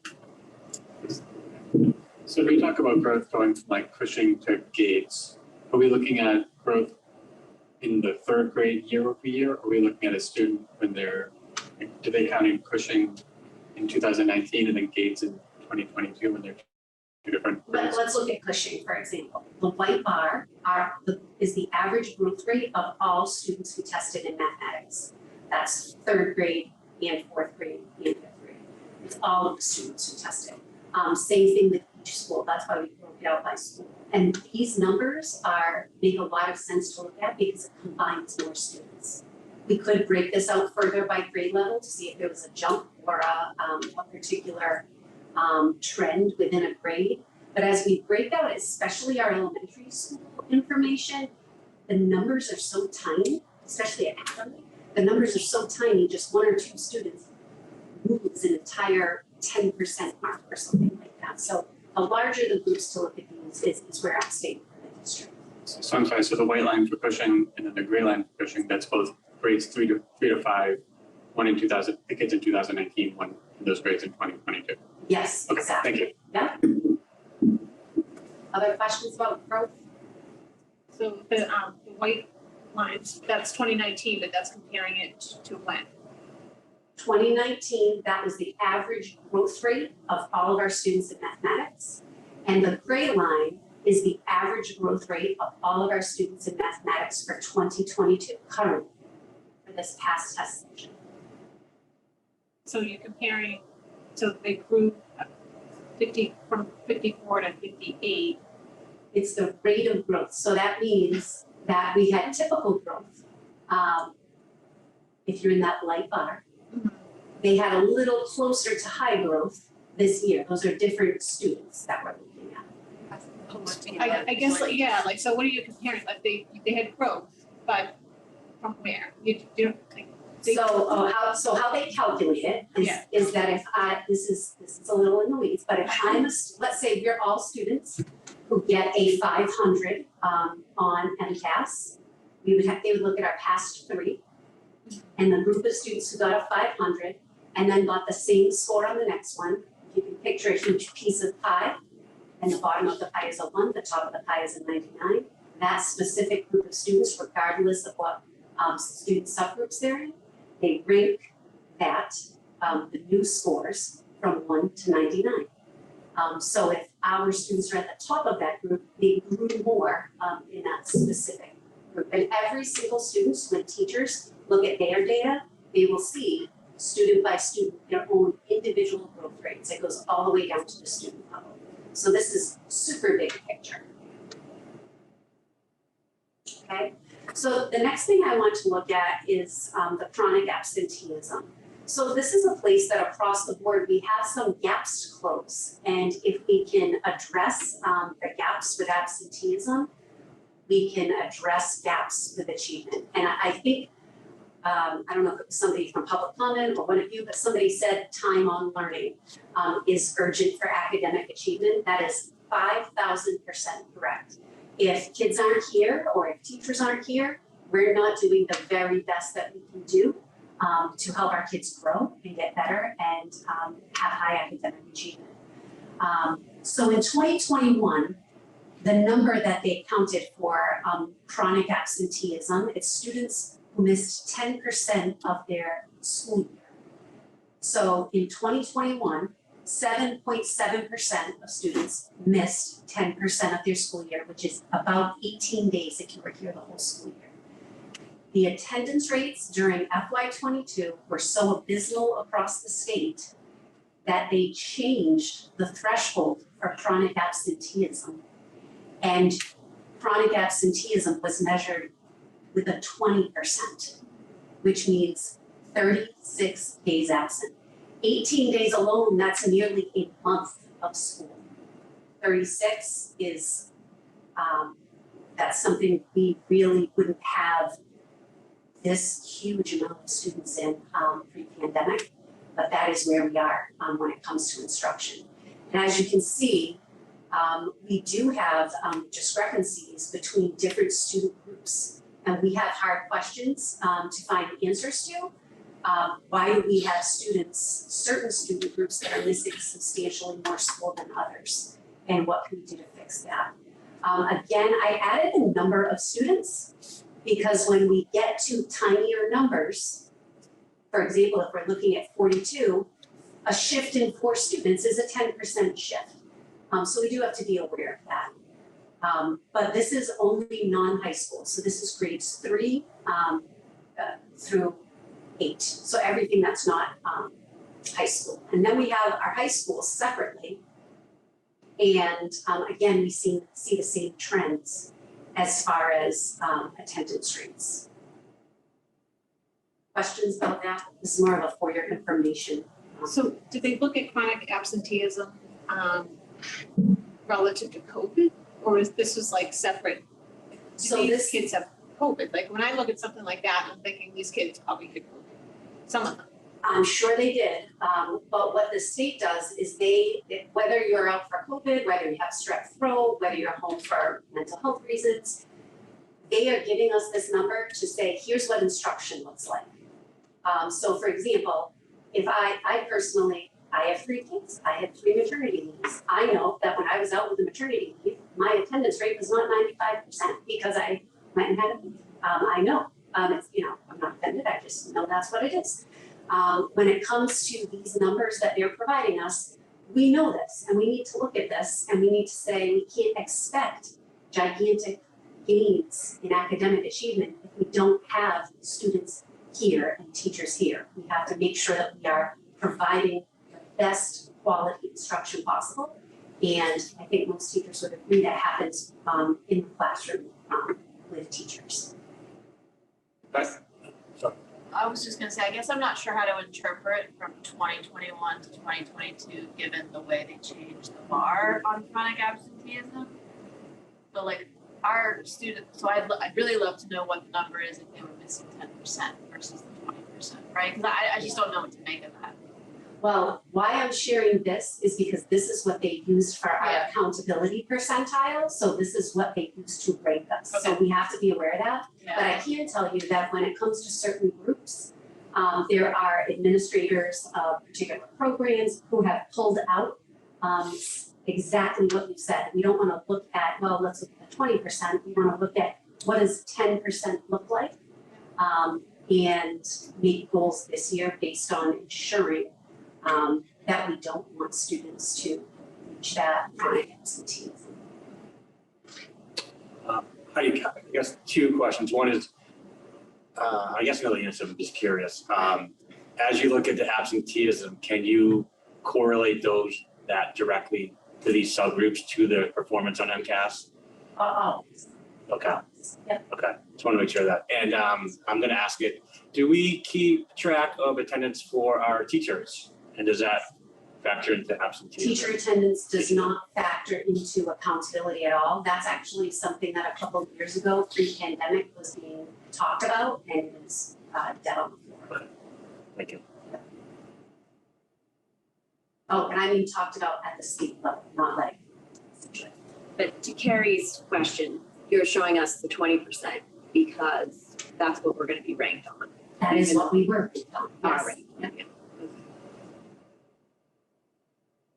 So when you talk about growth going from like Cushing to Gates, are we looking at growth in the third grade year over year? Or are we looking at a student when they're, do they count in Cushing in 2019 and then Gates in 2022 when they're two different grades? Let's look at Cushing, for example. The white bar is the average growth rate of all students who tested in mathematics. That's third grade and fourth grade and fifth grade. It's all of the students who tested. Same thing with each school, that's why we broke it out by school. And these numbers make a lot of sense to look at because it combines more students. We could break this out further by grade level to see if there was a jump or a particular trend within a grade. But as we break out, especially our elementary school information, the numbers are so tiny, especially at Hadley, the numbers are so tiny, just 1 or 2 students moves an entire 10% mark or something like that. So the larger the groups to look at these is where I'm staying for the district. So I'm sorry, so the white line for Cushing and then the gray line for Cushing, that's both grades 3 to 5, one in 2000, the kids in 2019, one in those grades in 2022. Yes, Okay, exactly. thank you. Yeah. Other questions about growth? So the white lines, that's 2019, but that's comparing it to when? 2019, that was the average growth rate of all of our students in mathematics. And the gray line is the average growth rate of all of our students in mathematics for 2022 currently for this past test session. So you're comparing, so they grew 50 from 54 to 58. It's the rate of growth. So that means that we had typical growth. If you're in that light bar, they had a little closer to high growth this year. Those are different students that we're looking at. I guess, like, yeah, like, so what are you comparing? Like they had growth, but from where? You don't think. So how they calculate it is that if this is a little in the weeds, but if let's say we're all students who get a 500 on MCAS, they would look at our past 3, and the group of students who got a 500 and then got the same score on the next one. You can picture a huge piece of pie, and the bottom of the pie is a 1, the top of the pie is a 99. That specific group of students, regardless of what student subgroups they're in, they rank that, the new scores from 1 to 99. So if our students are at the top of that group, they grew more in that specific group. And every single student, when teachers look at their data, they will see student by student their own individual growth rates. It goes all the way down to the student level. So this is super big picture. Okay. So the next thing I want to look at is the chronic absenteeism. So this is a place that across the board we have some gaps to close. And if we can address the gaps with absenteeism, we can address gaps with achievement. And I think, I don't know if it was somebody from public comment or one of you, but somebody said time on learning is urgent for academic achievement. That is 5,000% correct. If kids aren't here or if teachers aren't here, we're not doing the very best that we can do to help our kids grow and get better and have high academic achievement. So in 2021, the number that they counted for chronic absenteeism, it's students who missed 10% of their school year. So in 2021, 7.7% of students missed 10% of their school year, which is about 18 days if you were here the whole school year. The attendance rates during FY22 were so abysmal across the state that they changed the threshold for chronic absenteeism. And chronic absenteeism was measured with a 20%, which means 36 days absent. 18 days alone, that's nearly a month of school. 36 is, that's something we really wouldn't have this huge amount of students in pre-pandemic, but that is where we are when it comes to instruction. And as you can see, we do have discrepancies between different student groups, and we have hard questions to find answers to. Why do we have certain student groups that are missing substantially more school than others? And what can we do to fix that? Again, I added a number of students because when we get to tinier numbers, for example, if we're looking at 42, a shift in 4 students is a 10% shift. So we do have to be aware of that. But this is only non-high school. So this is grades 3 through 8. So everything that's not high school. And then we have our high schools separately. And again, we see the same trends as far as attendance rates. Questions about that? This is more of a for your information. So did they look at chronic absenteeism relative to COVID? Or is this was like separate? So These this- kids have COVID. Like when I look at something like that, I'm thinking these kids probably had COVID. Some of them. I'm sure they did, but what the state does is whether you're out for COVID, whether you have strep throat, whether you're home for mental health reasons, they are giving us this number to say, here's what instruction looks like. So for example, if I personally, I have 3 kids, I had 3 maternity leaves. I know that when I was out with the maternity leave, my attendance rate was not 95% because I went and had a leave. I know, it's, I'm not offended, I just know that's what it is. When it comes to these numbers that they're providing us, we know this and we need to look at this and we need to say we can't expect gigantic gains in academic achievement if we don't have students here and teachers here. We have to make sure that we are providing the best quality instruction possible. And I think most teachers would agree that happens in the classroom with teachers. I was just gonna say, I guess I'm not sure how to interpret from 2021 to 2022, given the way they changed the bar on chronic absenteeism. But like our students, so I'd really love to know what the number is if they were missing 10% versus the 20%, right? Because I just don't know what to make of that. Well, why I'm sharing this is because this is what they used for our accountability percentile. So this is what they used to rank us. So we have to be aware of that. But I can tell you that when it comes to certain groups, there are administrators of particular programs who have pulled out exactly what you said. We don't want to look at, well, let's look at the 20%. We want to look at what does 10% look like and make goals this year based on ensuring that we don't want students to reach that chronic absenteeism. I guess 2 questions. One is, I guess I know the answer, I'm just curious. As you look at the absenteeism, can you correlate that directly to these subgroups to the performance on MCAS? Okay. Yep. Okay, just want to make sure of that. And I'm going to ask it, do we keep track of attendance for our teachers? And does that factor into absenteeism? Teacher attendance does not factor into accountability at all. That's actually something that a couple of years ago, pre-pandemic, was being talked about and is dead on the floor. Okay. Thank you. Oh, and I mean talked about at the state level, not like. But to Carrie's question, you're showing us the 20% because that's what we're going to be ranked on. That is what we were on. Yes. Already. Yeah.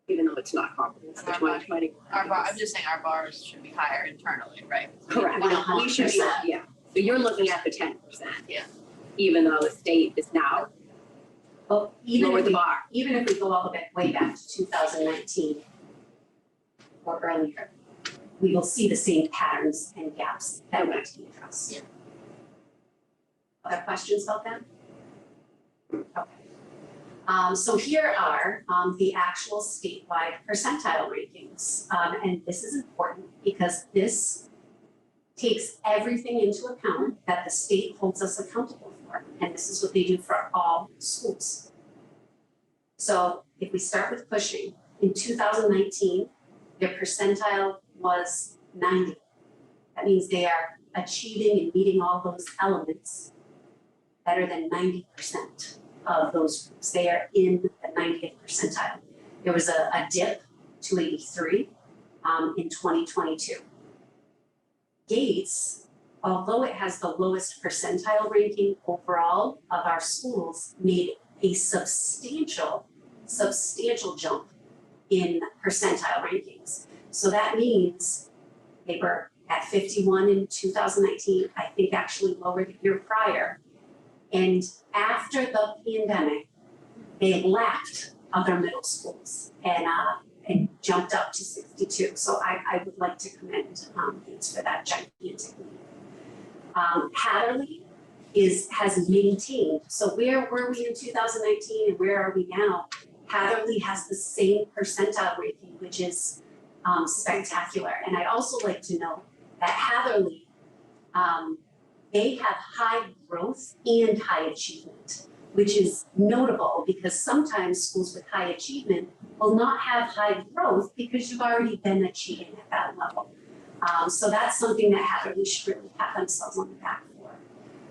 Even though it's not comparable to the 2020. Our bar, I'm just saying our bars should be higher internally, right? Correct. We should be, yeah. So you're looking at the 10%. Yeah. Even though the state is now Well, lower the bar. even if we go all the way back to 2019 or earlier, we will see the same patterns and gaps that need to be addressed. Yeah. Other questions about that? Okay. So here are the actual statewide percentile rankings. And this is important because this takes everything into account that the state holds us accountable for. And this is what they do for all schools. So if we start with Cushing, in 2019, their percentile was 90. That means they are achieving and meeting all those elements better than 90% of those groups. They are in the 90th percentile. There was a dip to 83 in 2022. Gates, although it has the lowest percentile ranking overall of our schools, made a substantial jump in percentile rankings. So that means they were at 51 in 2019, I think actually lower the year prior. And after the pandemic, they lapped other middle schools and jumped up to 62. So I would like to commend Gates for that gigantic leap. Hadley has maintained. So where were we in 2019 and where are we now? Hadley has the same percentile ranking, which is spectacular. And I'd also like to note that Hadley, they have high growth and high achievement, which is notable because sometimes schools with high achievement will not have high growth because you've already been achieving at that level. So that's something that Hadley should really pat themselves on the back for.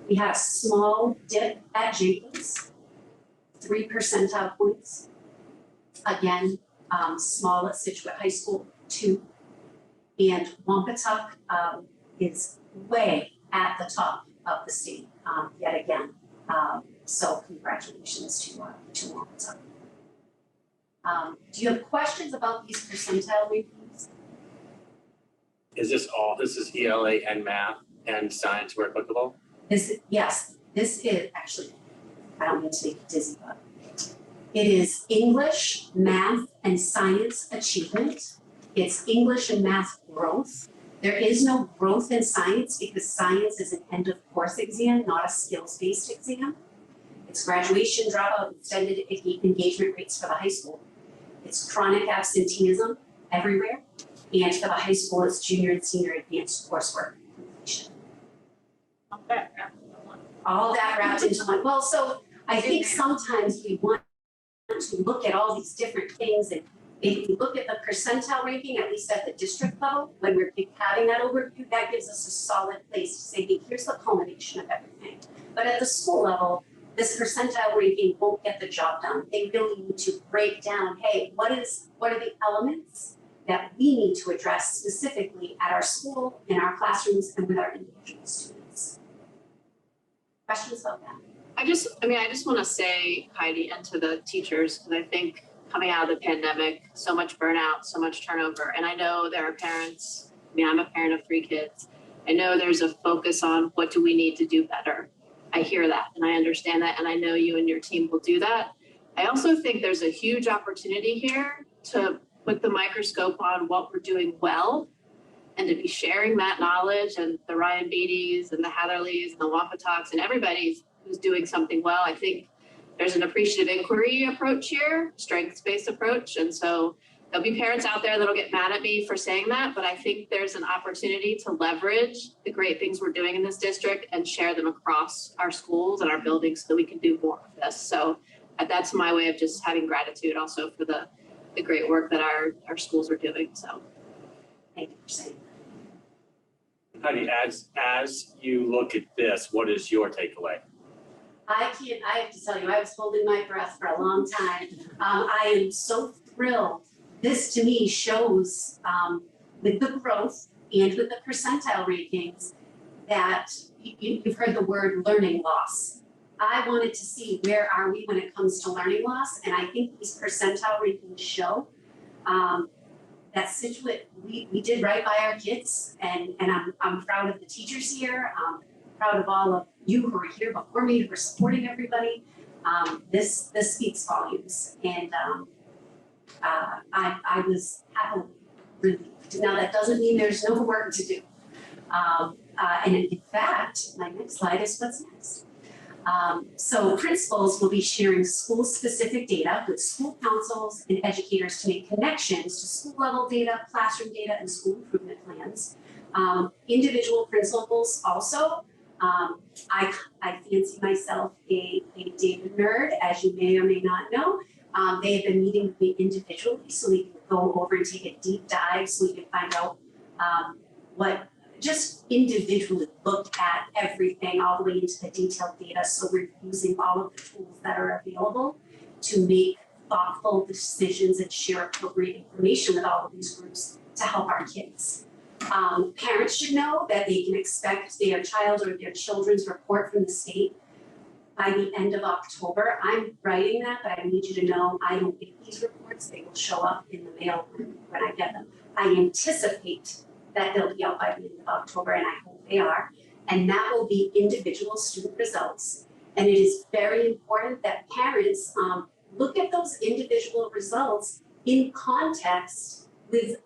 We had a small dip at Jenkins, 3 percentile points. Again, small at Scituate High School, 2. And Wampatuck is way at the top of the state yet again. So congratulations to Wampatuck. Do you have questions about these percentile rankings? Is this ELA and math and science where applicable? Yes, this is actually, I don't mean to make you dizzy, but it is English, math, and science achievement. It's English and math growth. There is no growth in science because science is an end of course exam, not a skills-based exam. It's graduation dropout, extended engagement rates for the high school. It's chronic absenteeism everywhere. And for the high school, it's junior and senior advanced coursework completion. All that wrapped into one. Well, so I think sometimes we want to look at all these different things, and if we look at the percentile ranking, at least at the district level, when we're having that overview, that gives us a solid place to say, hey, here's the culmination of everything. But at the school level, this percentile ranking won't get the job done. They really need to break down, hey, what are the elements that we need to address specifically at our school, in our classrooms, and with our individual students. Questions about that? I just want to say, Heidi, and to the teachers, because I think coming out of the pandemic, so much burnout, so much turnover. And I know there are parents, I'm a parent of 3 kids. I know there's a focus on what do we need to do better. I hear that and I understand that. And I know you and your team will do that. I also think there's a huge opportunity here to put the microscope on what we're doing well and to be sharing that knowledge, and the Ryan Beatties and the Hadleys and the Wampatucks and everybody who's doing something well. I think there's an appreciative inquiry approach here, strengths-based approach. And so there'll be parents out there that'll get mad at me for saying that, but I think there's an opportunity to leverage the great things we're doing in this district and share them across our schools and our buildings so that we can do more of this. So that's my way of just having gratitude also for the great work that our schools are doing. So thank you for saying that. Heidi, as you look at this, what is your takeaway? I have to tell you, I was holding my breath for a long time. I am so thrilled. This to me shows with the growth and with the percentile rankings that you've heard the word learning loss. I wanted to see where are we when it comes to learning loss, and I think these percentile rankings show that Scituate, we did right by our kids, and I'm proud of the teachers here. I'm proud of all of you who are here before me, who are supporting everybody. This speaks volumes, and I was happily relieved. Now that doesn't mean there's no work to do. And in fact, my next slide is what's next. So principals will be sharing school-specific data with school councils and educators to make connections to school-level data, classroom data, and school improvement plans. Individual principals also. I fancy myself a data nerd, as you may or may not know. They have been meeting with me individually so we can go over and take a deep dive so we can find out what just individually look at everything all the way into the detailed data. So we're using all of the tools that are available to make thoughtful decisions and share appropriate information with all of these groups to help our kids. Parents should know that they can expect their child or their children's report from the state by the end of October. I'm writing that, but I need you to know I don't get these reports. They will show up in the mail when I get them. I anticipate that they'll be out by the end of October, and I hope they are. And that will be individual student results. And it is very important that parents look at those individual results in context with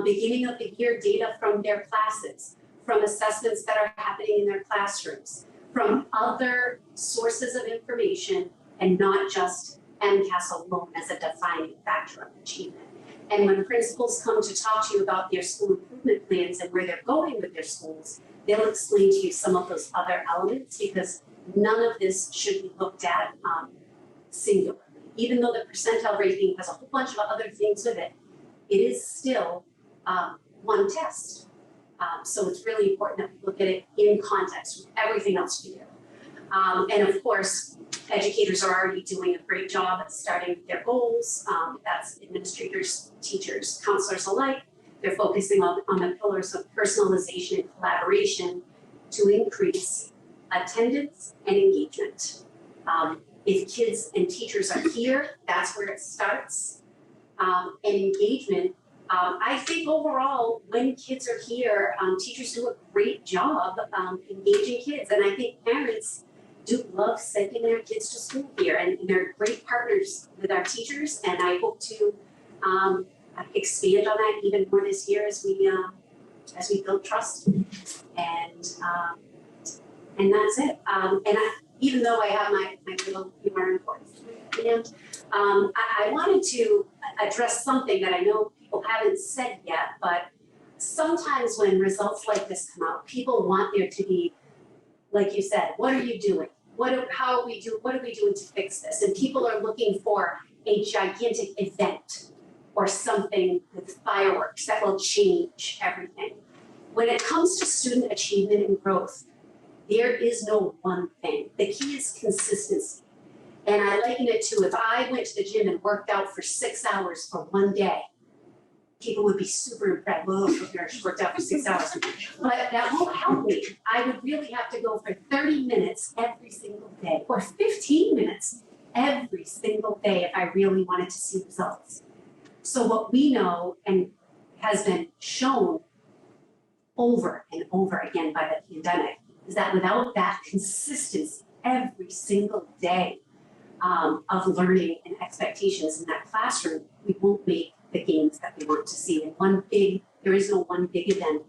beginning of the year data from their classes, from assessments that are happening in their classrooms, from other sources of information, and not just MCAS alone as a defining factor of achievement. And when principals come to talk to you about their school improvement plans and where they're going with their schools, they'll explain to you some of those other elements, because none of this should be looked at singularly. Even though the percentile rating has a whole bunch of other things with it, it is still one test. So it's really important that we look at it in context with everything else we do. And of course, educators are already doing a great job at starting their goals. That's administrators, teachers, counselors alike. They're focusing on the pillars of personalization and collaboration to increase attendance and engagement. If kids and teachers are here, that's where it starts. And engagement, I think overall, when kids are here, teachers do a great job engaging kids. And I think parents do love sending their kids to school here, and they're great partners with our teachers. And I hope to expand on that even more this year as we build trust. And that's it. Even though I have my little humor and importance at the end, I wanted to address something that I know people haven't said yet, but sometimes when results like this come out, people want there to be, like you said, what are you doing? What are we doing to fix this? And people are looking for a gigantic event or something with fireworks that will change everything. When it comes to student achievement and growth, there is no one thing. The key is consistency. And I liken it to, if I went to the gym and worked out for 6 hours for one day, people would be super impressed. Whoa, she worked out for 6 hours. But that won't help me. I would really have to go for 30 minutes every single day, or 15 minutes every single day if I really wanted to see results. So what we know, and has been shown over and over again by the pandemic, is that without that consistency every single day of learning and expectations in that classroom, we won't make the gains that we want to see. And there is no one big event,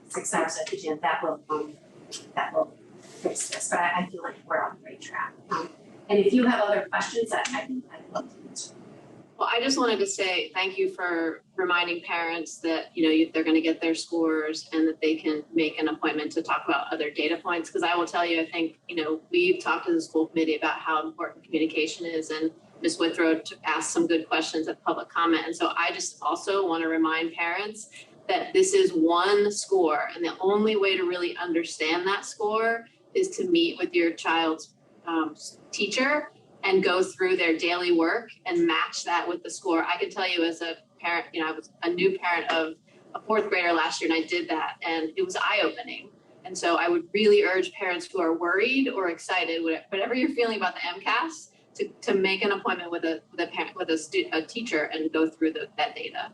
6 hours at the gym, that will fix this. But I feel like we're on the right track. And if you have other questions, I'd love to answer. Well, I just wanted to say thank you for reminding parents that, they're going to get their scores and that they can make an appointment to talk about other data points. Because I will tell you, I think, we've talked to the school committee about how important communication is, and Ms. Withrow asked some good questions at public comment. And so I just also want to remind parents that this is one score, and the only way to really understand that score is to meet with your child's teacher and go through their daily work and match that with the score. I can tell you as a parent, I was a new parent of a fourth grader last year, and I did that, and it was eye-opening. And so I would really urge parents who are worried or excited, whatever you're feeling about the MCAS, to make an appointment with a teacher and go through that data.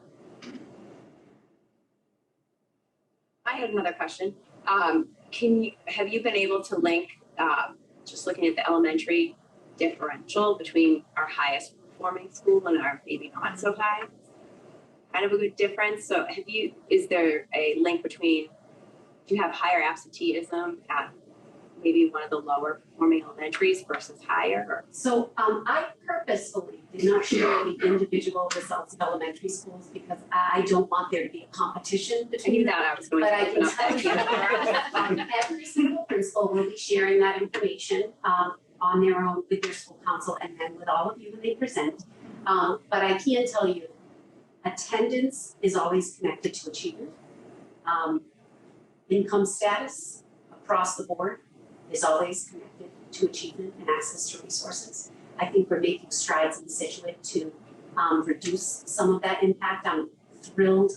I had another question. Have you been able to link, just looking at the elementary differential between our highest performing school and our maybe not so high? Kind of a good difference. So is there a link between, do you have higher absenteeism at maybe one of the lower performing elementaries versus higher? Or? So I purposefully did not share the individual results of elementary schools because I don't want there to be a competition between them. I was going but to I can tell you every single principal will be sharing that information on their own with their school council and then with all of you when they present. But I can tell you, attendance is always connected to achievement. Income status across the board is always connected to achievement and access to resources. I think we're making strides in Scituate to reduce some of that impact. I'm thrilled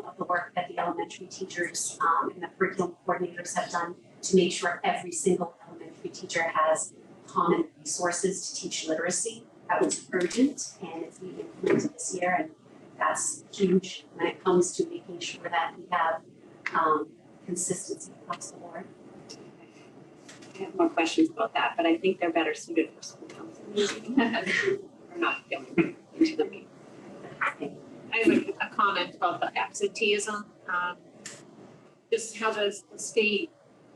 of the work that the elementary teachers and the curriculum coordinators have done to make sure every single elementary teacher has common resources to teach literacy. That was urgent, and it's being implemented this year, and that's huge when it comes to making sure that we have consistency across the board. I have more questions about that, but I think they're better suited for school council. We're not going into the meeting. I have a comment about the absenteeism. Just how the state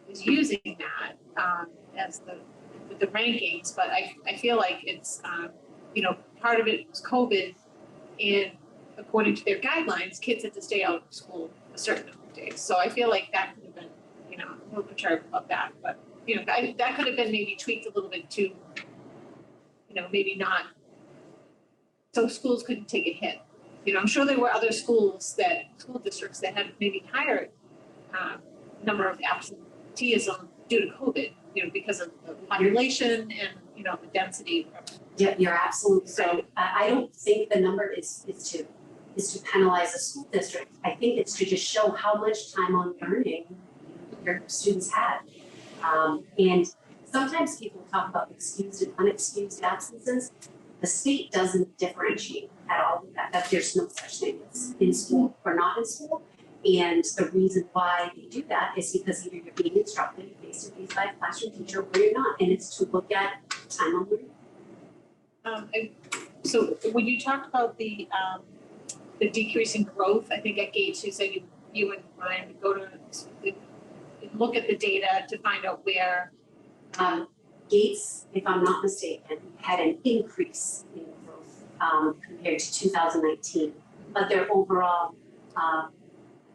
is using that as with the rankings, but I feel like it's part of it was COVID, and according to their guidelines, kids had to stay out of school a certain number of days. So I feel like that could have been, you know, a little perturbed about that, but, you know, that could have been maybe tweaked a little bit too, you know, maybe not, so schools couldn't take a hit. You know, I'm sure there were other school districts that had maybe higher number of absenteeism due to COVID, you know, because of the population and, you know, the density. Yeah, you're absolutely right. I don't think the number is to penalize a school district. I think it's to just show how much time on learning your students had. And sometimes people talk about excused and unexcused absences. The state doesn't differentiate at all with that there's no such thing as in school or not in school. And the reason why they do that is because either you're being instructed face to face by a classroom teacher or you're not, and it's to look at time on learning. So when you talked about the decrease in growth, I think at Gates, you said you and Ryan would go to look at the data to find out where. Gates, if I'm not mistaken, had an increase in growth compared to 2019, but their overall,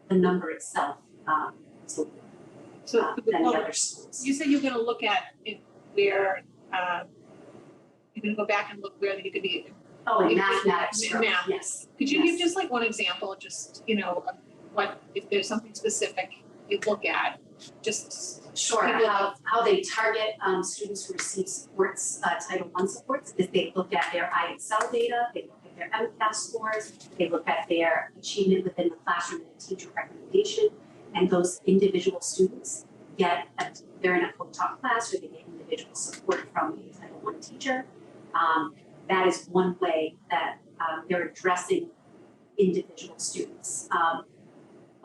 the number itself, so than the other schools. You said you're going to look at where you're going to go back and look where you could be. Oh, in mathematics, math. Yes. Could you give just like one example, just, you know, what, if there's something specific you look at, just. Sure, how they target students who receive supports, Title I supports, is they look at their IXL data, they look at their Mcat scores, they look at their achievement within the classroom and teacher recommendation, and those individual students they're in a co-taught class where they get individual support from a Title I teacher. That is one way that they're addressing individual students.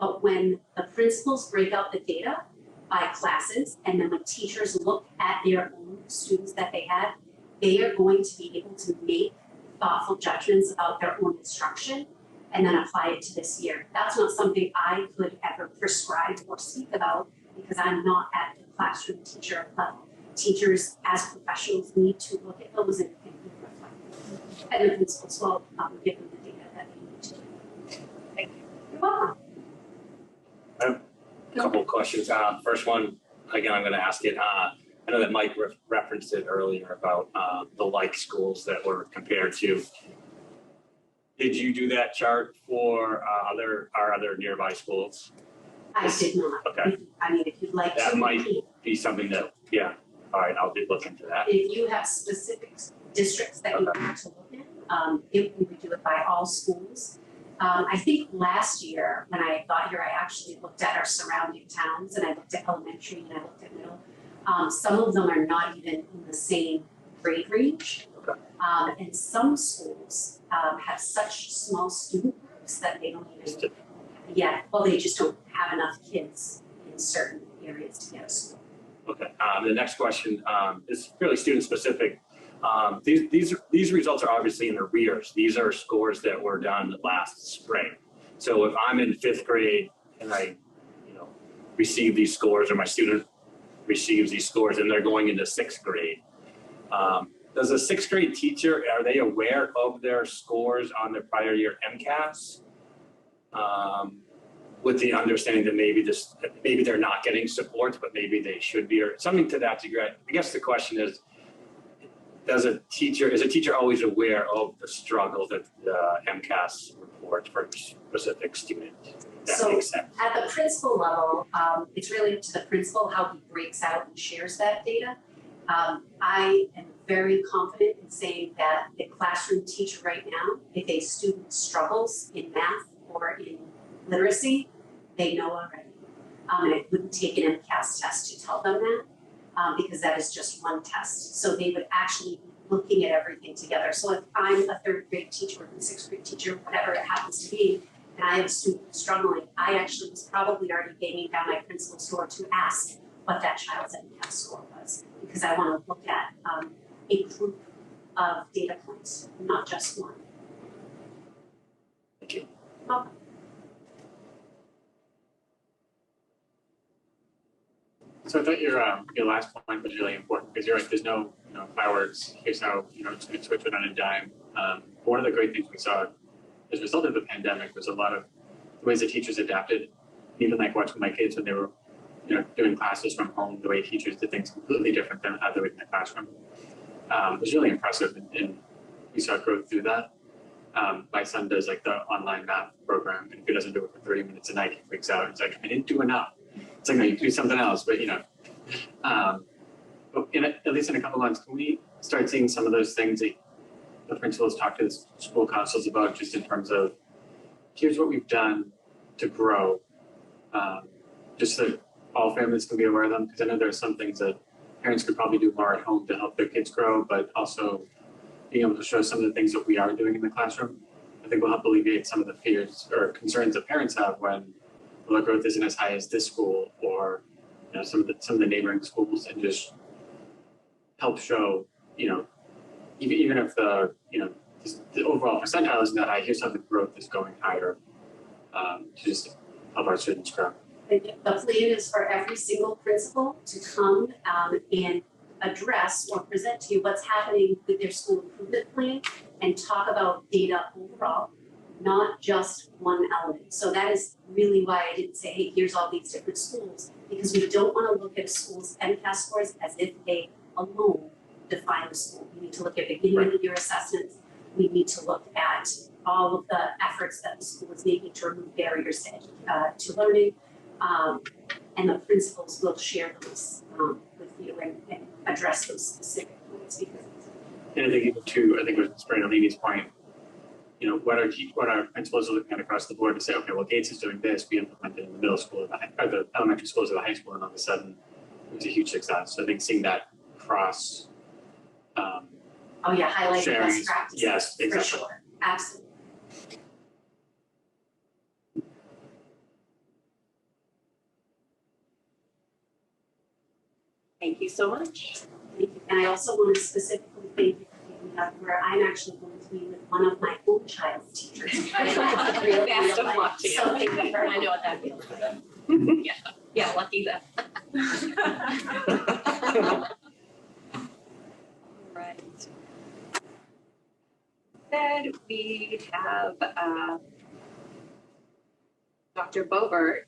But when the principals break out the data by classes, and then when teachers look at their own students that they had, they are going to be able to make thoughtful judgments about their own instruction and then apply it to this year. That's not something I could ever prescribe or speak about because I'm not at the classroom teacher level. Teachers as professionals need to look at those and reflect. And the principals will give them the data that they need to do. Thank you. You're welcome. Couple of questions. First one, again, I'm going to ask it. I know that Mike referenced it earlier about the like schools that were compared to. Did you do that chart for our other nearby schools? I did not. Okay. I mean, if you'd like that to might repeat. Be something that, yeah. All right, I'll be looking to that. If you have specific districts that you want to look at, if we would do it by all schools. I think last year when I got here, I actually looked at our surrounding towns and I looked at elementary and I looked at middle. Some of them are not even in the same grade range. Okay. And some schools have such small student groups that they don't even, they just don't have enough kids in certain areas to get a school. Okay, the next question is fairly student specific. These results are obviously in arrears. These are scores that were done last spring. So if I'm in 5th grade and I, receive these scores, or my student receives these scores and they're going into 6th grade, does a 6th grade teacher, are they aware of their scores on their prior year MCAS? With the understanding that maybe they're not getting support, but maybe they should be, or something to that degree. I guess the question is, is a teacher always aware of the struggle that the MCAS reports for specific students? That makes sense. At the principal level, it's really up to the principal how he breaks out and shares that data. I am very confident in saying that the classroom teacher right now, if a student struggles in math or in literacy, they know already. And it wouldn't take an MCAS test to tell them that. Because that is just one test. So they would actually be looking at everything together. So if I'm a 3rd grade teacher or a 6th grade teacher, whatever it happens to be, and I have a student struggling, I actually was probably already banging down my principal's door to ask what that child's MCAS score was, because I want to look at a group of data points, not just one. Thank you. Welcome. So I thought your last point was really important because you're right. There's no fireworks. Here's how it's going to switch it on a dime. One of the great things we saw as a result of the pandemic was a lot of the ways that teachers adapted. Even like watching my kids when they were, doing classes from home, the way teachers did things completely different than how they would in the classroom. It was really impressive, and we saw growth through that. My son does like the online math program, and if he doesn't do it for 30 minutes a night, he freaks out. He's like, I didn't do enough. It's like, no, you do something else, but but at least in a couple months, can we start seeing some of those things that the principals talk to the school councils about, just in terms of, here's what we've done to grow, just so that all families can be aware of them, because I know there are some things that parents could probably do more at home to help their kids grow, but also being able to show some of the things that we are doing in the classroom, I think will help alleviate some of the fears or concerns that parents have when the growth isn't as high as this school, or some of the neighboring schools, and just help show, even if the overall percentile isn't that high, here's how the growth is going higher, to just help our students grow. The plan is for every single principal to come and address or present to you what's happening with their school improvement plan and talk about data overall, not just one element. So that is really why I didn't say, hey, here's all these different schools, because we don't want to look at a school's Mcat scores as if they alone define the school. We need to look at beginning of the year assessments. We need to look at all of the efforts that the school is making to remove barriers to learning. And the principals will share those with you and address those specific points. And I think even too, I think it was Brandolini's point, what our principals are looking at across the board to say, okay, well, Gates is doing this, we implemented in the middle school or the elementary schools or the high school, and all of a sudden it was a huge success. So I think seeing that cross highlighting sharing, best practices. yes, exactly. For sure, absolutely. Thank you so much. Thank you. And I also want to specifically thank you for being up where I'm actually going to be with one of my own child's teachers. Best of luck to you. So thank you very I much. know what that feels like. Yeah, lucky them. Right. Then we have Dr. Bovert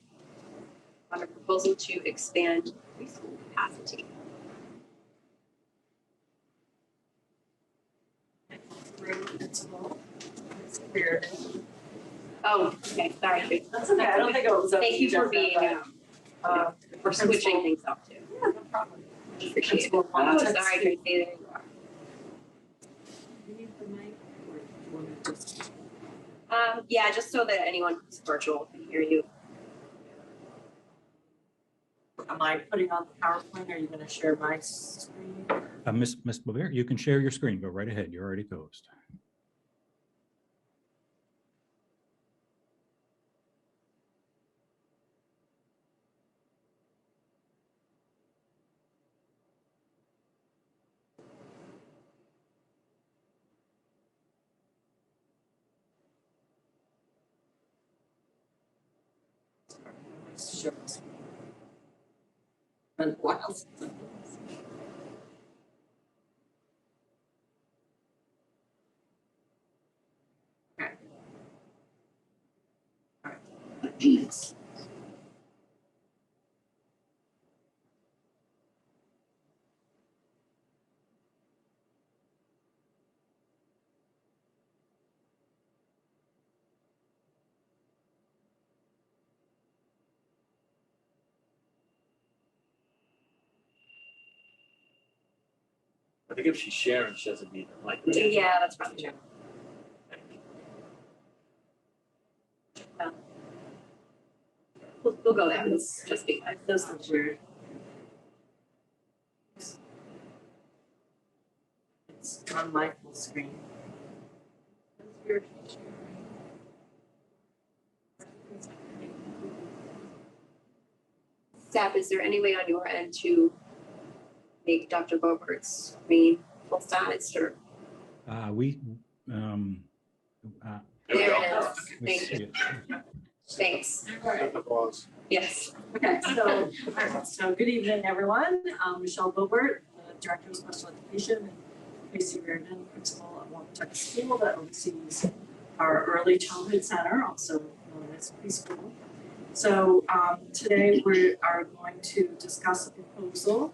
on a proposal to expand preschool capacity. Oh, okay, sorry. That's okay, I don't think it was. Thank you for being, for switching things up too. Yeah, no problem. Appreciate it. Principal Oh, context. sorry, Tracy, there you are. You need the mic, or do you want to just- Yeah, just so that anyone who's virtual can hear you. Am I putting on the PowerPoint, or are you gonna share my screen? Ms. Bovert, you can share your screen. Go right ahead. You're already closed. Sure. And what else? Okay. All right. I think if she's sharing, she doesn't need it. Like, Yeah, that's probably true. We'll go there. It's just because. Those are weird. It's on my full screen. Staff, is there any way on your end to make Dr. Bobert's screen full sized or? There There it is. we Thank see you. it. Thanks. Yes. Okay, so good evening, everyone. Michelle Bobert, Director of Special Education, and Tracy Reardon, Principal at Mcat School that oversees our Early Childhood Center, also known as Preschool. So today we are going to discuss a proposal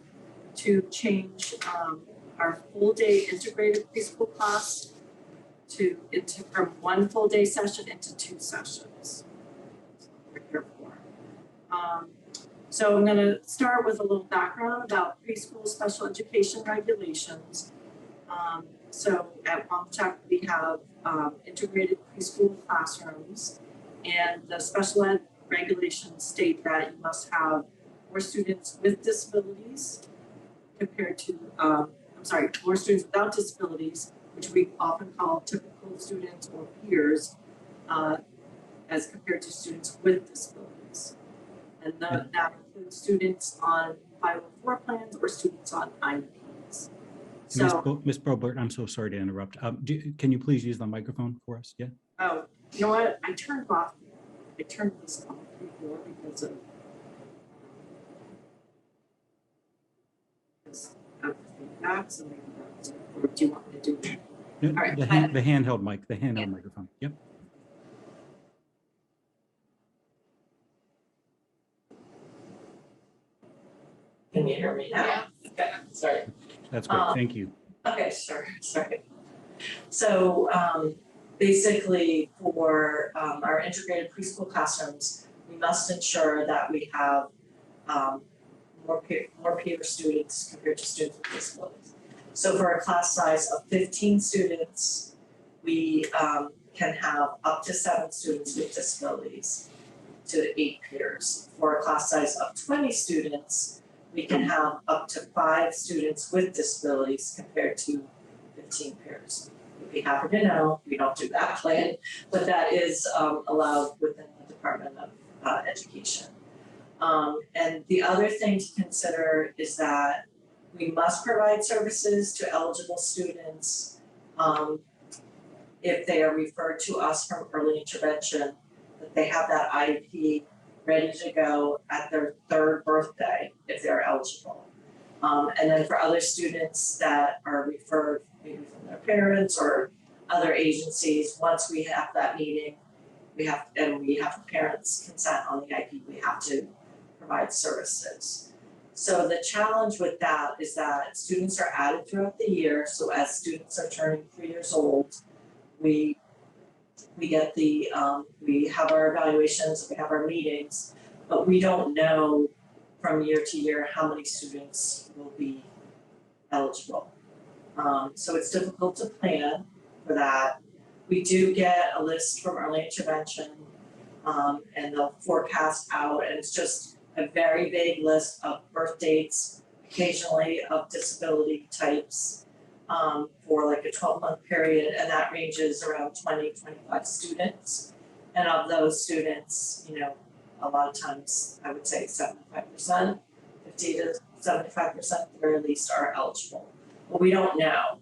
to change our full-day integrated preschool class from one full-day session into 2 sessions. That's what we're here for. So I'm going to start with a little background about preschool special education regulations. So at Mcat we have integrated preschool classrooms, and the special ed regulations state that you must have more students with disabilities compared to, more students without disabilities, which we often call typical students or peers, as compared to students with disabilities. And that includes students on 504 plans or students on IEPs. So, Ms. Probert, I'm so sorry to interrupt. Can you please use the microphone for us? Yeah. oh, you know what? I turned this off before because of feedback. So maybe that's, or do you want me to do it? No, All right. the handheld mic, the handheld microphone. Yep. Can you hear me now? Yeah. Okay, sorry. That's great. Thank you. Okay, sure, sorry. So basically for our integrated preschool classrooms, we must ensure that we have more peer students compared to students with disabilities. So for a class size of 15 students, we can have up to 7 students with disabilities to 8 peers. For a class size of 20 students, we can have up to 5 students with disabilities compared to 15 peers. You'd be happy to know we don't do that plan, but that is allowed within the Department of Education. And the other thing to consider is that we must provide services to eligible students if they are referred to us from early intervention, that they have that IEP ready to go at their 3rd birthday if they're eligible. And then for other students that are referred maybe from their parents or other agencies, once we have that meeting, we have parents' consent on the IEP, we have to provide services. So the challenge with that is that students are added throughout the year. So as students are turning 3 years old, we get we have our evaluations, we have our meetings, but we don't know from year to year how many students will be eligible. So it's difficult to plan for that. We do get a list from early intervention, and they'll forecast out, and it's just a very vague list of birth dates, occasionally of disability types, for like a 12-month period, and that ranges around 20-25 students. And of those students, you know, a lot of times I would say 75%, 50 to 75% at the very least are eligible. But we don't know.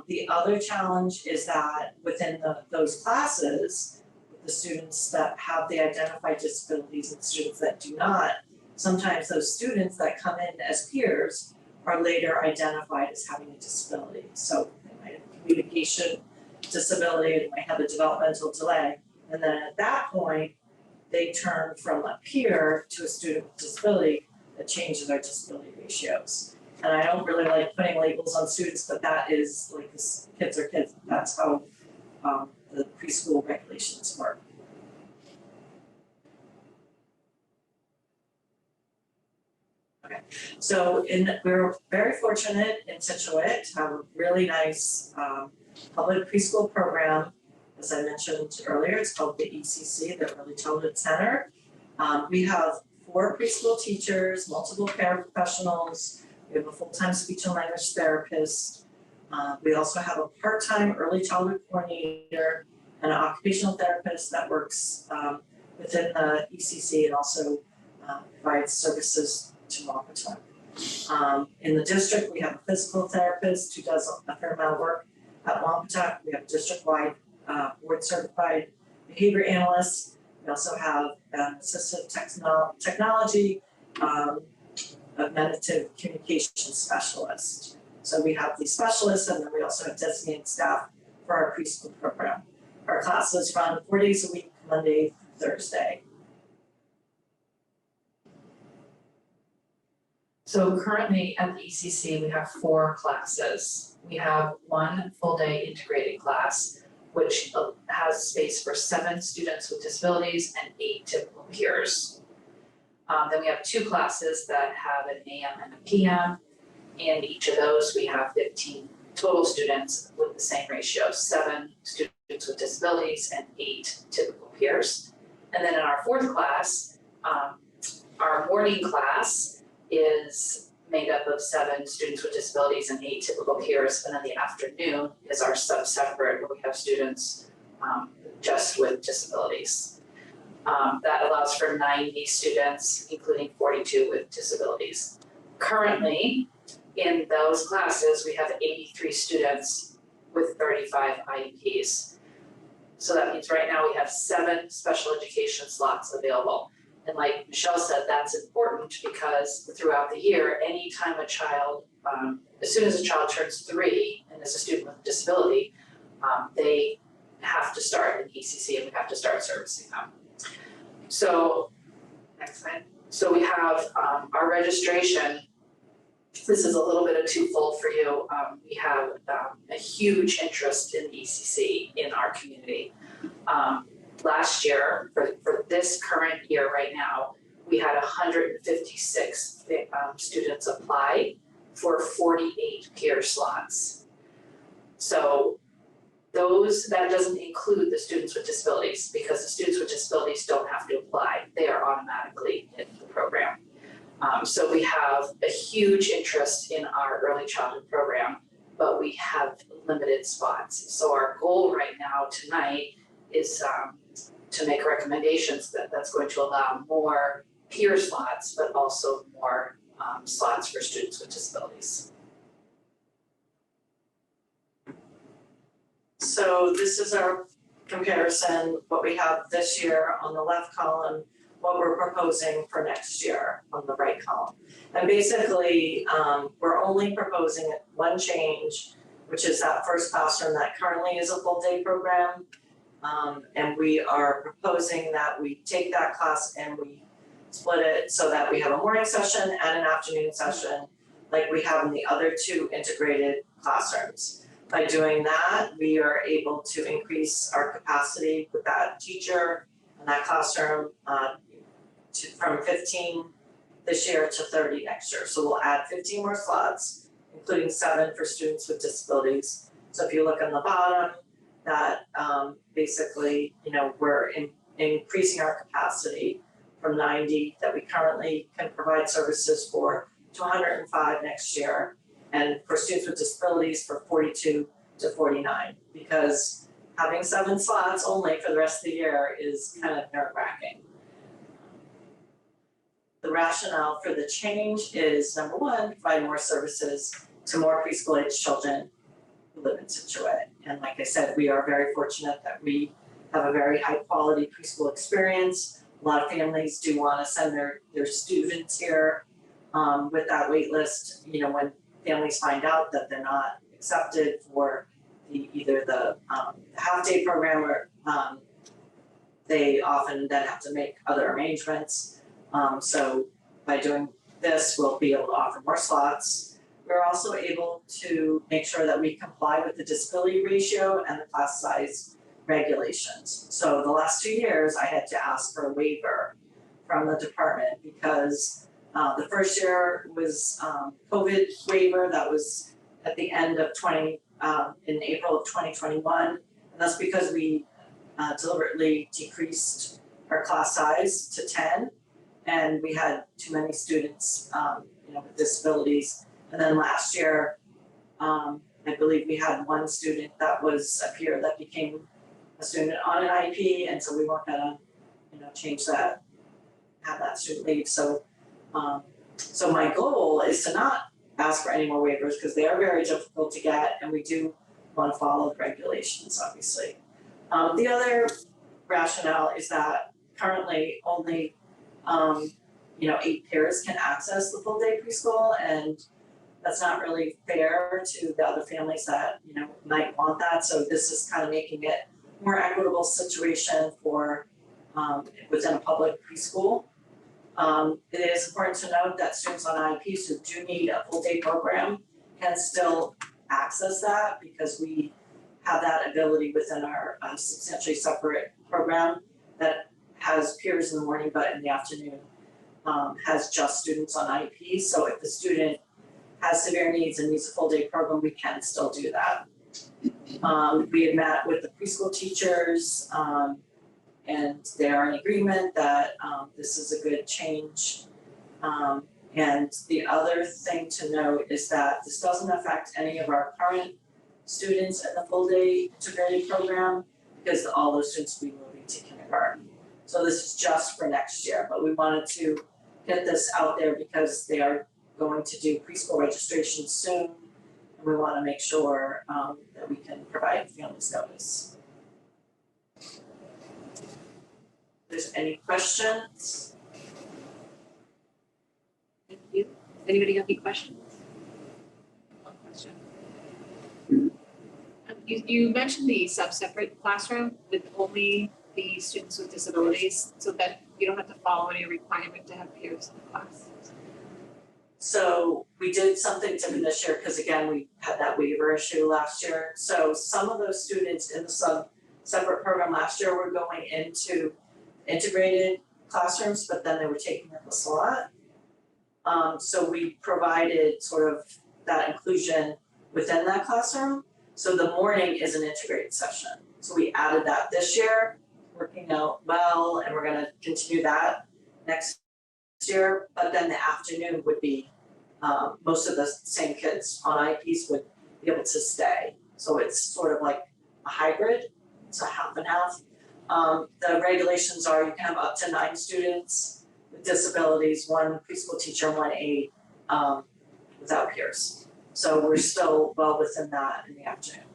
The other challenge is that within those classes, the students that have the identified disabilities and students that do not, sometimes those students that come in as peers are later identified as having a disability. So they might have a communication disability, they might have a developmental delay, and then at that point, they turn from a peer to a student with disability that changes their disability ratios. And I don't really like putting labels on students, but that is like this, kids are kids. That's how the preschool regulations work. Okay, so we're very fortunate in Scituate to have a really nice public preschool program. As I mentioned earlier, it's called the ECC, the Early Childhood Center. We have 4 preschool teachers, multiple paraprofessionals. We have a full-time speech and language therapist. We also have a part-time early childhood coordinator and an occupational therapist that works within the ECC and also provides services to Wampatuck. In the district, we have a physical therapist who does a fair amount of work at Wampatuck. We have district-wide board-certified behavior analysts. We also have an assistive technology, a meditative communication specialist. So we have these specialists, and then we also have designated staff for our preschool program. Our classes run 4 days a week, Monday through Thursday. So currently at the ECC, we have 4 classes. We have 1 full-day integrated class, which has space for 7 students with disabilities and 8 typical peers. Then we have 2 classes that have an AM and a PM. In each of those, we have 15 total students with the same ratio, 7 students with disabilities and 8 typical peers. And then in our 4th class, our morning class is made up of 7 students with disabilities and 8 typical peers. And then the afternoon is our separate where we have students just with disabilities. That allows for 90 students, including 42 with disabilities. Currently, in those classes, we have 83 students with 35 IEPs. So that means right now we have 7 special education slots available. And like Michelle said, that's important because throughout the year, anytime a child, as soon as a child turns 3 and is a student with a disability, they have to start an ECC and we have to start servicing them. So, next slide. So we have our registration. This is a little bit of twofold for you. We have a huge interest in ECC in our community. Last year, for this current year right now, we had 156 students apply for 48 peer slots. So that doesn't include the students with disabilities because the students with disabilities don't have to apply. They are automatically in the program. So we have a huge interest in our early childhood program, but we have limited spots. So our goal right now tonight is to make recommendations that's going to allow more peer slots, but also more slots for students with disabilities. So this is our comparison, what we have this year on the left column, what we're proposing for next year on the right column. And basically, we're only proposing 1 change, which is that first classroom that currently is a full day program. And we are proposing that we take that class and we split it so that we have a morning session and an afternoon session like we have in the other 2 integrated classrooms. By doing that, we are able to increase our capacity with that teacher and that classroom from 15 this year to 30 next year. So we'll add 15 more slots, including 7 for students with disabilities. So if you look on the bottom, that basically, we're increasing our capacity from 90 that we currently can provide services for to 105 next year. And for students with disabilities for 42 to 49, because having 7 slots only for the rest of the year is kind of nerve-wracking. The rationale for the change is, number 1, provide more services to more preschool-age children who live in Scituate. And like I said, we are very fortunate that we have a very high-quality preschool experience. A lot of families do want to send their students here with that wait list, when families find out that they're not accepted for either the half-day program or they often then have to make other arrangements. So by doing this, we'll be able to offer more slots. We're also able to make sure that we comply with the disability ratio and the class size regulations. So the last 2 years, I had to ask for a waiver from the department because the first year was COVID waiver that was at the end of in April of 2021. And that's because we deliberately decreased our class size to 10 and we had too many students with disabilities. And then last year, I believe we had 1 student that was a peer that became a student on an IEP, and so we weren't gonna, change that, have that student leave. So my goal is to not ask for any more waivers because they are very difficult to get, and we do want to follow the regulations, obviously. The other rationale is that currently only 8 peers can access the full day preschool, and that's not really fair to the other families that might want that. So this is kind of making it more equitable situation for within a public preschool. It is important to note that students on IEPs who do need a full day program can still access that because we have that ability within our substantially separate program that has peers in the morning, but in the afternoon has just students on IEPs. So if the student has severe needs and needs a full day program, we can still do that. We had met with the preschool teachers and they are in agreement that this is a good change. And the other thing to note is that this doesn't affect any of our current students in the full day integrated program because all those students will be moving to kindergarten. So this is just for next year, but we wanted to get this out there because they are going to do preschool registration soon. And we want to make sure that we can provide families notice. If there's any questions? Thank you. Anybody have any questions? One question. You mentioned the sub-separate classroom with only the students with disabilities, so that you don't have to follow any requirement to have peers in the class. So we did something different this year because again, we had that waiver issue last year. So some of those students in the separate program last year were going into integrated classrooms, but then they were taking up a slot. So we provided sort of that inclusion within that classroom. So the morning is an integrated session. So we added that this year, working out well, and we're gonna continue that next year. But then the afternoon would be, most of the same kids on IEPs would be able to stay. So it's sort of like a hybrid, it's a half and half. The regulations are you can have up to 9 students with disabilities, 1 preschool teacher and 1 aide without peers. So we're still well within that in the afternoon.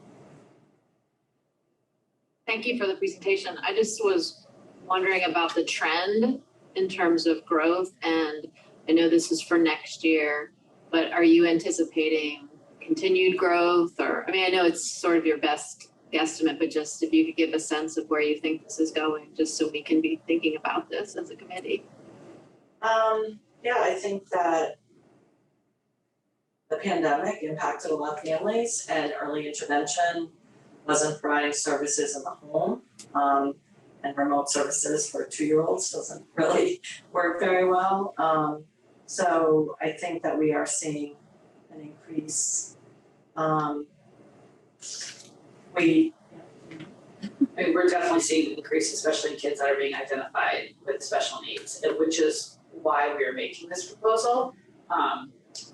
Thank you for the presentation. I just was wondering about the trend in terms of growth, and I know this is for next year, but are you anticipating continued growth? Or, I mean, I know it's sort of your best guesstimate, but just if you could give a sense of where you think this is going, just so we can be thinking about this as a committee. Yeah, I think that the pandemic impacted a lot of families and early intervention wasn't providing services in the home. And remote services for 2-year-olds doesn't really work very well. So I think that we are seeing an increase. We're definitely seeing an increase, especially in kids that are being identified with special needs, which is why we are making this proposal.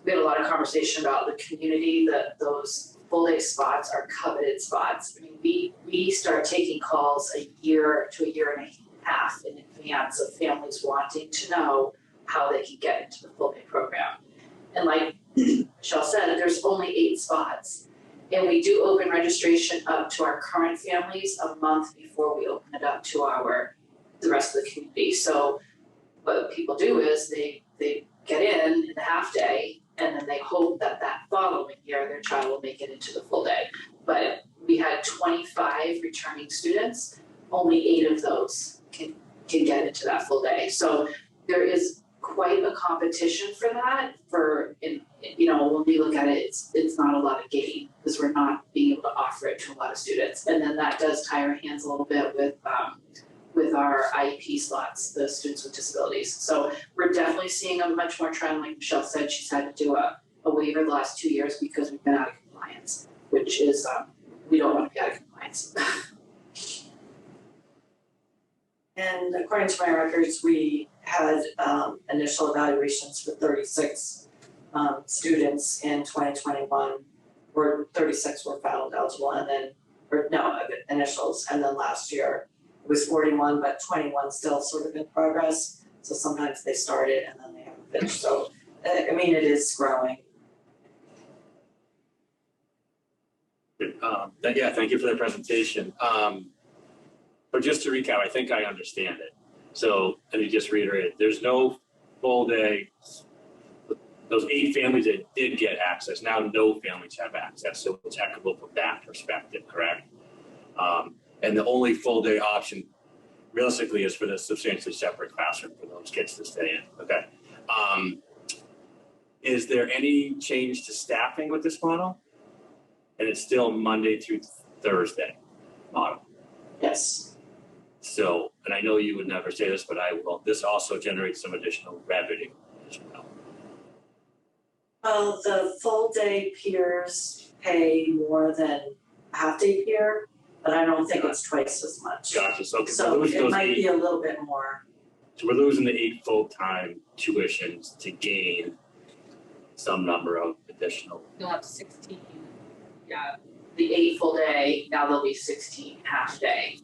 We had a lot of conversation about the community, that those full day spots are coveted spots. I mean, we start taking calls a year to a year and a half in advance of families wanting to know how they can get into the full day program. And like Michelle said, there's only 8 spots. And we do open registration up to our current families a month before we open it up to the rest of the community. So what people do is they get in the half day, and then they hope that following year their child will make it into the full day. But we had 25 returning students, only 8 of those can get into that full day. So there is quite a competition for that. When we look at it, it's not a lot of gain because we're not being able to offer it to a lot of students. And then that does tie our hands a little bit with our IEP slots, the students with disabilities. So we're definitely seeing a much more trend. Like Michelle said, she's had to do a waiver the last 2 years because we've been out of compliance, which is, we don't want to be out of compliance. And according to my records, we had initial evaluations for 36 students in 2021, where 36 were found eligible, and then, initials, and then last year it was 41, but 21 still sort of in progress. So sometimes they started and then they haven't finished. So, I mean, it is growing. Thank you for the presentation. But just to recap, I think I understand it. So let me just reiterate, there's no full day. Those 8 families that did get access, now no families have access. So it's equitable from that perspective, correct? And the only full day option realistically is for the substantially separate classroom for those kids to stay in. Okay. Is there any change to staffing with this model? And it's still Monday through Thursday model. Yes. So, and I know you would never say this, but I will, this also generates some additional revenue as well. Well, the full day peers pay more than a half day peer, but I don't think it's twice as much. Gotcha. So, So it might be a little bit more. So we're losing the 8 full-time tuitions to gain some number of additional. You'll have 16, yeah, the 8 full day, now there'll be 16 half day.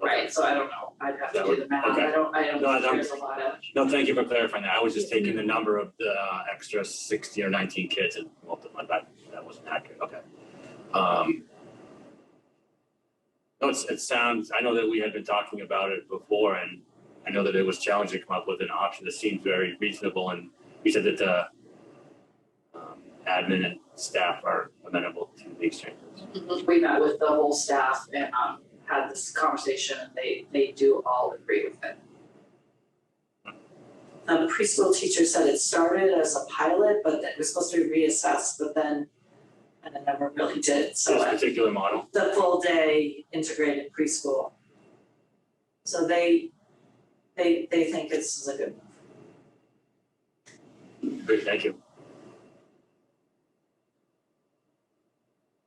Right, so I don't know, I'd have to do the math, Okay. I don't No, think there's a lot of. No, thank you for clarifying that. I was just taking the number of the extra 60 or 19 kids and multiplying that. That wasn't accurate. Okay. No, it sounds, I know that we had been talking about it before, and I know that it was challenging to come up with an option that seems very reasonable. And we said that the admin and staff are amenable to these changes. We met with the whole staff and had this conversation, and they do all agree with it. The preschool teacher said it started as a pilot, but that it was supposed to be reassessed, but then and it never really did. So This particular model. the full day integrated preschool. So they think this is a good move. Great, thank you.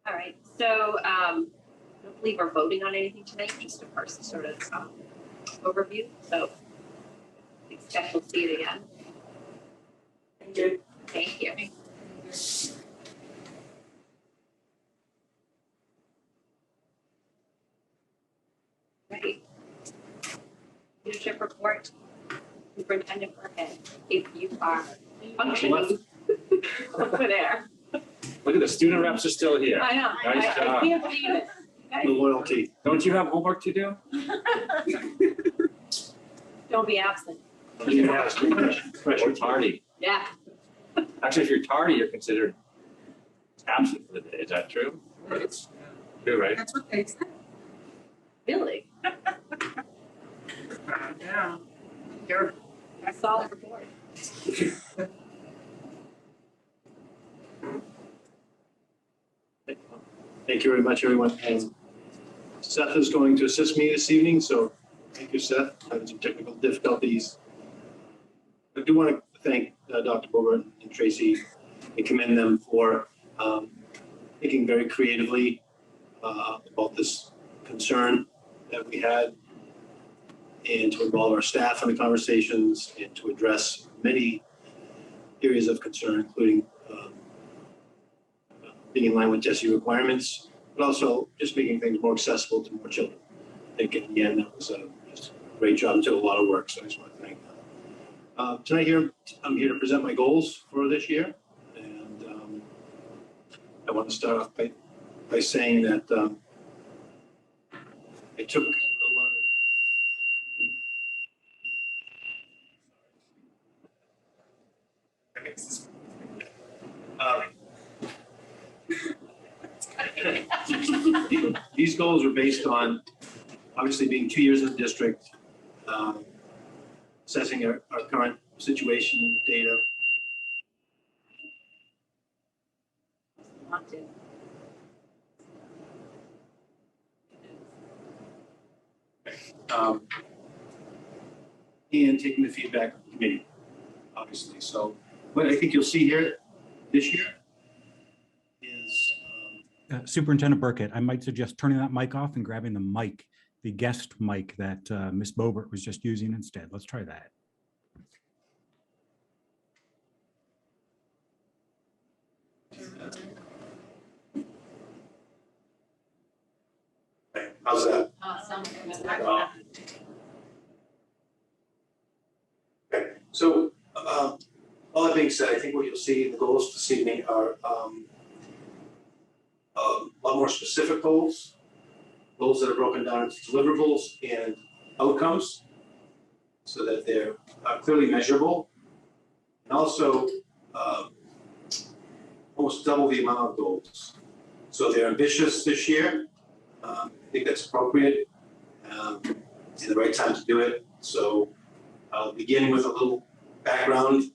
All right, so I don't believe we're voting on anything tonight, just a first sort of overview. So expect we'll see it again. Thank you. Thank you. Right. Leadership report. Superintendent Burkhead, if you are functioning over there. Look at the student reps are still here. I know, Nice I job. can't believe it. The loyalty. Don't you have homework to do? Don't be absent. Or tardy. Yeah. Actually, if you're tardy, you're considered absent for the day. Is that true? It's true, right? That's what they said. Really? Yeah. You're a solid report. Thank you very much, everyone. And Seth is going to assist me this evening, so thank you, Seth. Having some technical difficulties. I do want to thank Dr. Bober and Tracy and commend them for thinking very creatively about this concern that we had, and to involve our staff in the conversations and to address many areas of concern, including being in line with DESE requirements, but also just making things more accessible to more children. I think in the end, that was just a great job and took a lot of work, so I just want to thank them. Tonight I'm here to present my goals for this year. And I want to start off by saying that I took a lot of these goals are based on obviously being 2 years in the district, assessing our current situation, data. And taking the feedback of the committee, obviously. So what I think you'll see here this year is Superintendent Burkett, I might suggest turning that mic off and grabbing the mic, the guest mic that Ms. Bobert was just using instead. Let's try that. how's that? Okay, so all that being said, I think what you'll see in the goals this evening are a lot more specific goals that are broken down into deliverables and outcomes so that they're clearly measurable, and also almost double the amount of goals. So they're ambitious this year. I think that's appropriate and the right time to do it. So I'll begin with a little background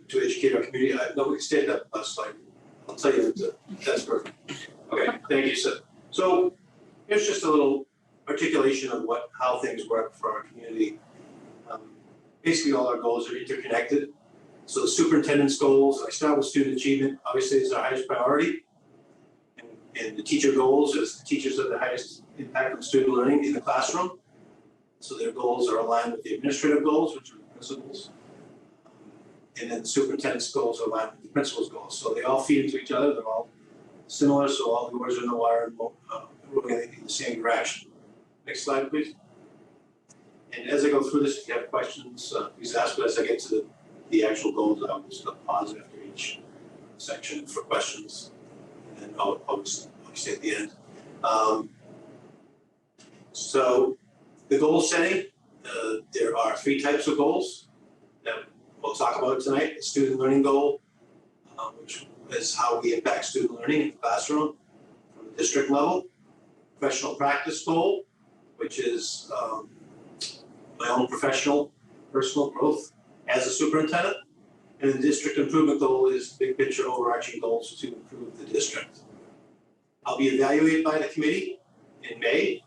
to educate our community. Nobody stayed that last slide. I'll tell you that's perfect. Okay, thank you, Seth. So here's just a little articulation of how things work for our community. Basically, all our goals are interconnected. So the superintendent's goals, I start with student achievement, obviously is our highest priority. And the teacher goals is the teachers have the highest impact on student learning in the classroom. So their goals are aligned with the administrative goals, which are the principals. And then the superintendent's goals are aligned with the principal's goals. So they all feed into each other. They're all similar, so all the oars are in the water and moving in the same direction. Next slide, please. And as I go through this, if you have questions, please ask. But as I get to the actual goals, I'll just pause after each section for questions. And then I'll obviously at the end. So the goal setting, there are 3 types of goals that we'll talk about tonight. The student learning goal, which is how we impact student learning in the classroom from the district level. Professional practice goal, which is my own professional, personal growth as a superintendent. And the district improvement goal is big picture overarching goals to improve the district. I'll be evaluated by the committee in May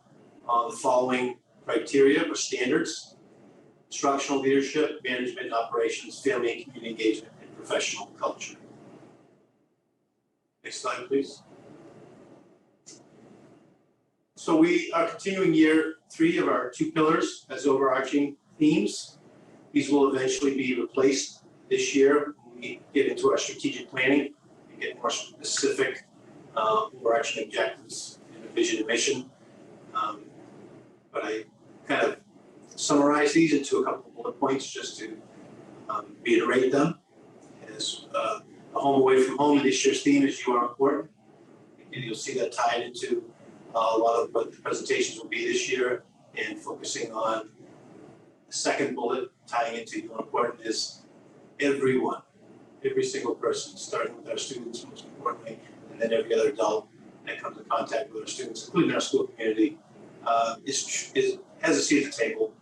on the following criteria or standards: instructional leadership, management, operations, family and community engagement, and professional culture. Next slide, please. So we are continuing year 3 of our 2 pillars as overarching themes. These will eventually be replaced this year when we get into our strategic planning and get more specific overarching objectives and a vision and mission. But I kind of summarize these into a couple of bullet points just to reiterate them. As a home away from home, this year's theme is "You Are Important." And you'll see that tied into a lot of what the presentations will be this year, and focusing on the second bullet tying into "You Are Important" is everyone, every single person, starting with our students most importantly, and then every other adult that comes in contact with our students, including our school community, has a seat at the table,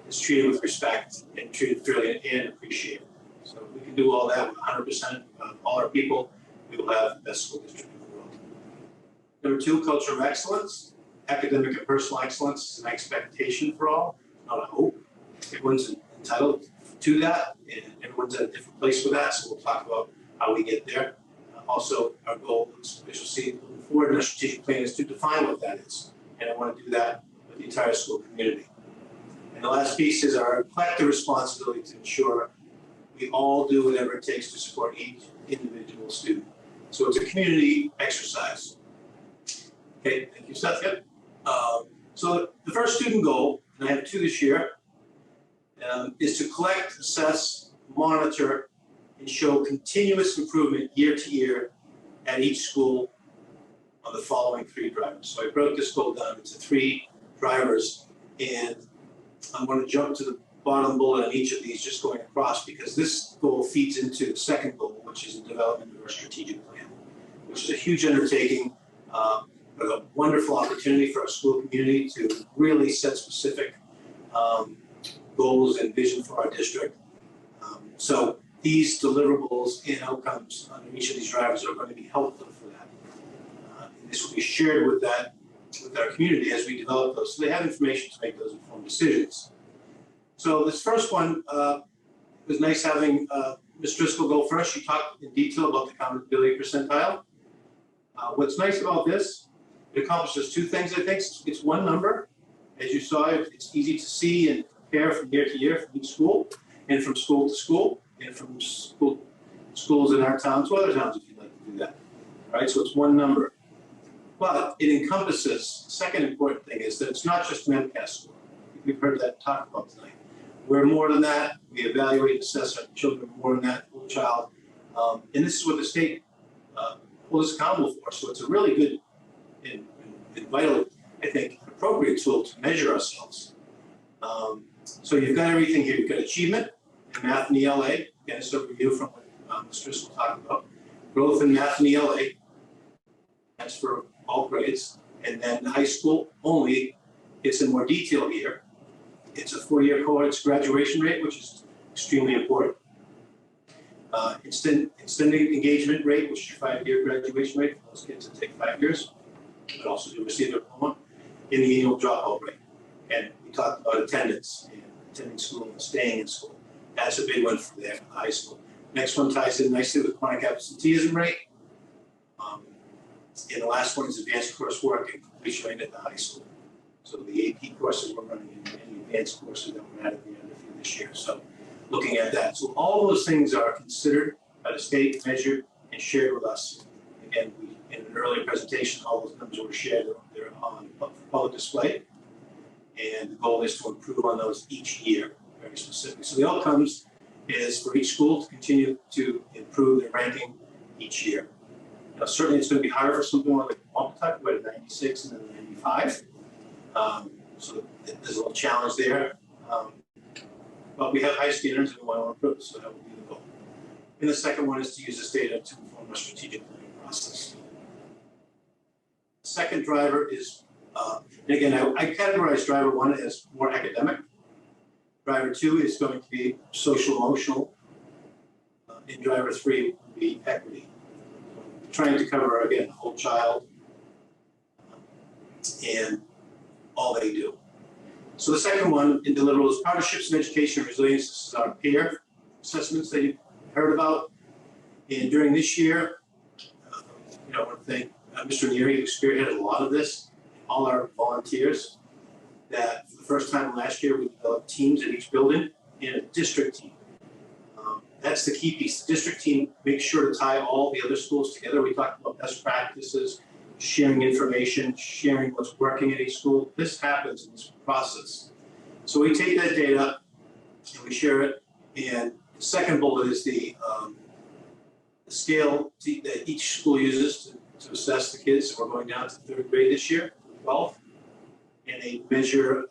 is treated with respect, and treated fairly and appreciated. So if we can do all that with 100% of all our people, we will have the best school district in the world. Number 2, culture of excellence. Academic and personal excellence is an expectation for all, not a hope. Everyone's entitled to that, and everyone's at a different place with that, so we'll talk about how we get there. Also, our goal, as you'll see moving forward in our strategic plan, is to define what that is. And I want to do that with the entire school community. And the last piece is our collective responsibility to ensure we all do whatever it takes to support each individual student. So it's a community exercise. Okay, thank you, Seth. Yep. So the first student goal, and I have 2 this year, is to collect, assess, monitor, and show continuous improvement year to year at each school on the following 3 drivers. So I broke this goal down into 3 drivers, and I'm going to jump to the bottom bullet on each of these, just going across, because this goal feeds into the second goal, which is the development of our strategic plan, which is a huge undertaking, but a wonderful opportunity for our school community to really set specific goals and vision for our district. So these deliverables and outcomes under each of these drivers are going to be helpful for that. And this will be shared with our community as we develop those, so they have information to make those informed decisions. So this first one, it was nice having Ms. Driscoll go first. She talked in detail about the accountability percentile. What's nice about this, it accomplishes 2 things, I think. It's one number. As you saw, it's easy to see and compare from year to year from each school, and from school to school, and from schools in our town to other towns if you'd like to do that. All right, so it's one number. But it encompasses, the second important thing is that it's not just an Mcat score. We've heard that talked about tonight. We're more than that. We evaluate and assess our children more than that, whole child. And this is what the state holds us accountable for. So it's a really good and vital, I think, appropriate tool to measure ourselves. So you've got everything here. You've got achievement in math and ELA. Again, it's a review from what Mr. Driscoll talked about. Growth in math and ELA. That's for all grades. And then high school only it's in more detail here. It's a 4-year cohort's graduation rate, which is extremely important. Extended engagement rate, which is your 5-year graduation rate for those kids that take 5 years, but also do receive their diploma, in the annual dropout rate. And we talked about attendance and attending school and staying in school. That's a big one for the high school. Next one ties in nicely with chronic absenteeism rate. And the last one is advanced coursework and completion rate at the high school. So the AP courses we're running and the advanced courses that we're adding the end of this year. So looking at that. So all those things are considered by the state, measured, and shared with us. Again, in an earlier presentation, all those numbers were shared. They're on public display. And the goal is to improve on those each year, very specifically. So the outcomes is for each school to continue to improve their ranking each year. Now, certainly it's going to be harder for something like Mcat, we're at 96 and then 95. So there's a little challenge there. But we have high standards and we want to improve, so that would be the goal. And the second one is to use this data to inform our strategic planning process. The second driver is, and again, I categorize driver 1 as more academic. Driver 2 is going to be social emotional, and driver 3 would be equity. Trying to cover, again, the whole child and all they do. So the second one in deliverables, partnerships and education resilience. This is our peer assessments that you heard about. And during this year, I want to thank Mr. Neary, who spearheaded a lot of this, all our volunteers, that for the first time last year, we developed teams at each building and a district team. That's the key piece. The district team makes sure to tie all the other schools together. We talked about best practices, sharing information, sharing what's working at each school. This happens in this process. So we take that data and we share it. And the second bullet is the scale that each school uses to assess the kids. So we're going down to 3rd grade this year, 12th. And they measure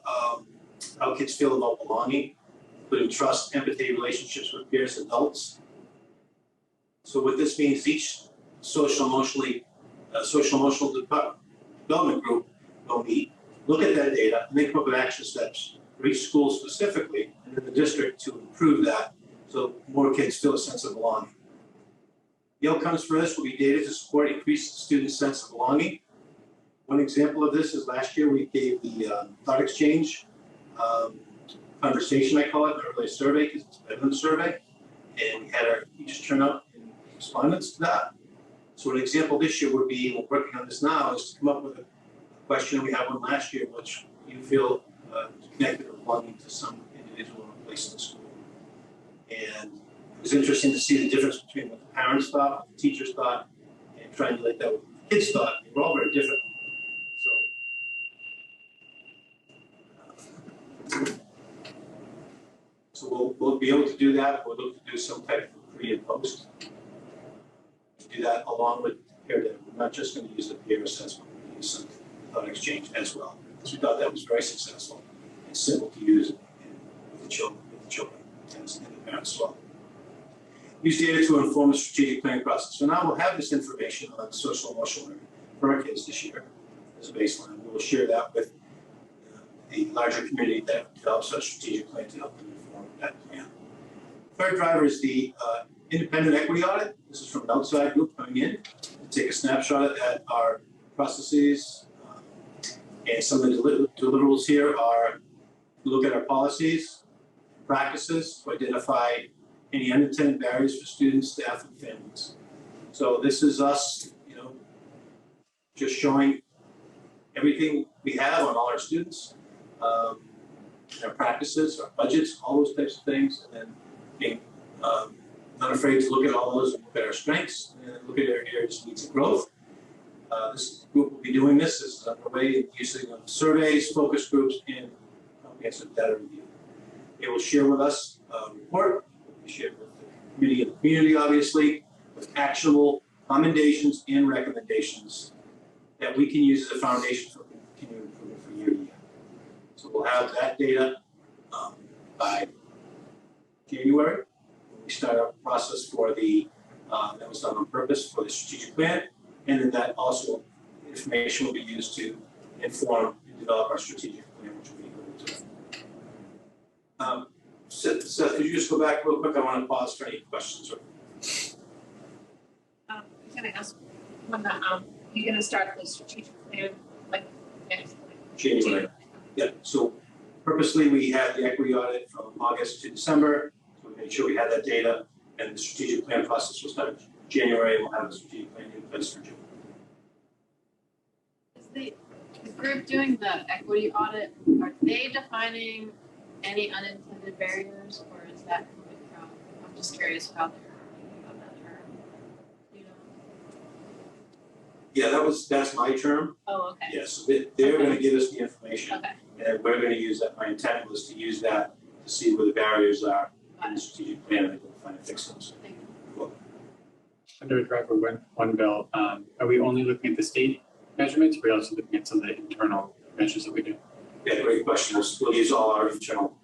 how kids feel about belonging, including trust, empathy, relationships with peers, adults. So what this means, each social emotional development group will meet, look at that data, and they come up with action steps for each school specifically, and in the district to improve that, so more kids feel a sense of belonging. The outcomes for this will be data to support increased student sense of belonging. One example of this is last year we gave the thought exchange conversation, I call it, an early survey, because it's better than a survey. And we had our teachers turn up in respondents to that. So an example this year would be, we're working on this now, is to come up with a question. We had one last year, which you feel connected or belonging to some individual or place in the school. And it was interesting to see the difference between what the parents thought, what the teachers thought, and triangulate that with what the kids thought. They were all very different. So we'll be able to do that. We'll look to do some type of pre and post. To do that along with peer data. We're not just going to use the peer assessment, we're going to use some thought exchange as well. Because we thought that was very successful and simple to use with the children and the parents as well. Use data to inform the strategic planning process. So now we'll have this information on social emotional learning for our kids this year as a baseline. We will share that with the larger community that develops our strategic plan to help them inform that plan. Third driver is the independent equity audit. This is from an outside group coming in to take a snapshot at our processes. And some of the deliverables here are look at our policies, practices to identify any unintended barriers for students, staff, and families. So this is us, just showing everything we have on all our students, our practices, our budgets, all those types of things, and then being not afraid to look at all those and look at our strengths and look at our areas of needs and growth. This group will be doing this. This is underway using surveys, focus groups, and comprehensive data review. They will share with us a report. We share with the community, obviously, with actionable commendations and recommendations that we can use as a foundation for continuing improvement from year to year. So we'll have that data by January. We start our process for the, that was done on purpose for the strategic plan, and then that also information will be used to inform and develop our strategic plan. plan, which will be good to. Seth, could you just go back real quick? I want to pause for any questions. I'm gonna ask, when the, you're gonna start the strategic plan, like, next. January. Yeah, so purposely, we had the equity audit from August to December. So we made sure we had that data, and the strategic plan process will start in January, and we'll have a strategic plan in place for June. Is the group doing the equity audit, are they defining any unintended barriers, or is that coming from, I'm just curious how they're thinking about that term, you know? Yeah, that's my term. Oh, okay. Yes, so they're gonna give us the information. Okay. And we're gonna use that. My intent was to use that to see where the barriers are in the strategic plan and identify and fix those. Thank you. Cool. Under Driver one bill, are we only looking at the state measurements, or are we also looking at some of the internal measures that we do? Yeah, great question. We'll use all our internal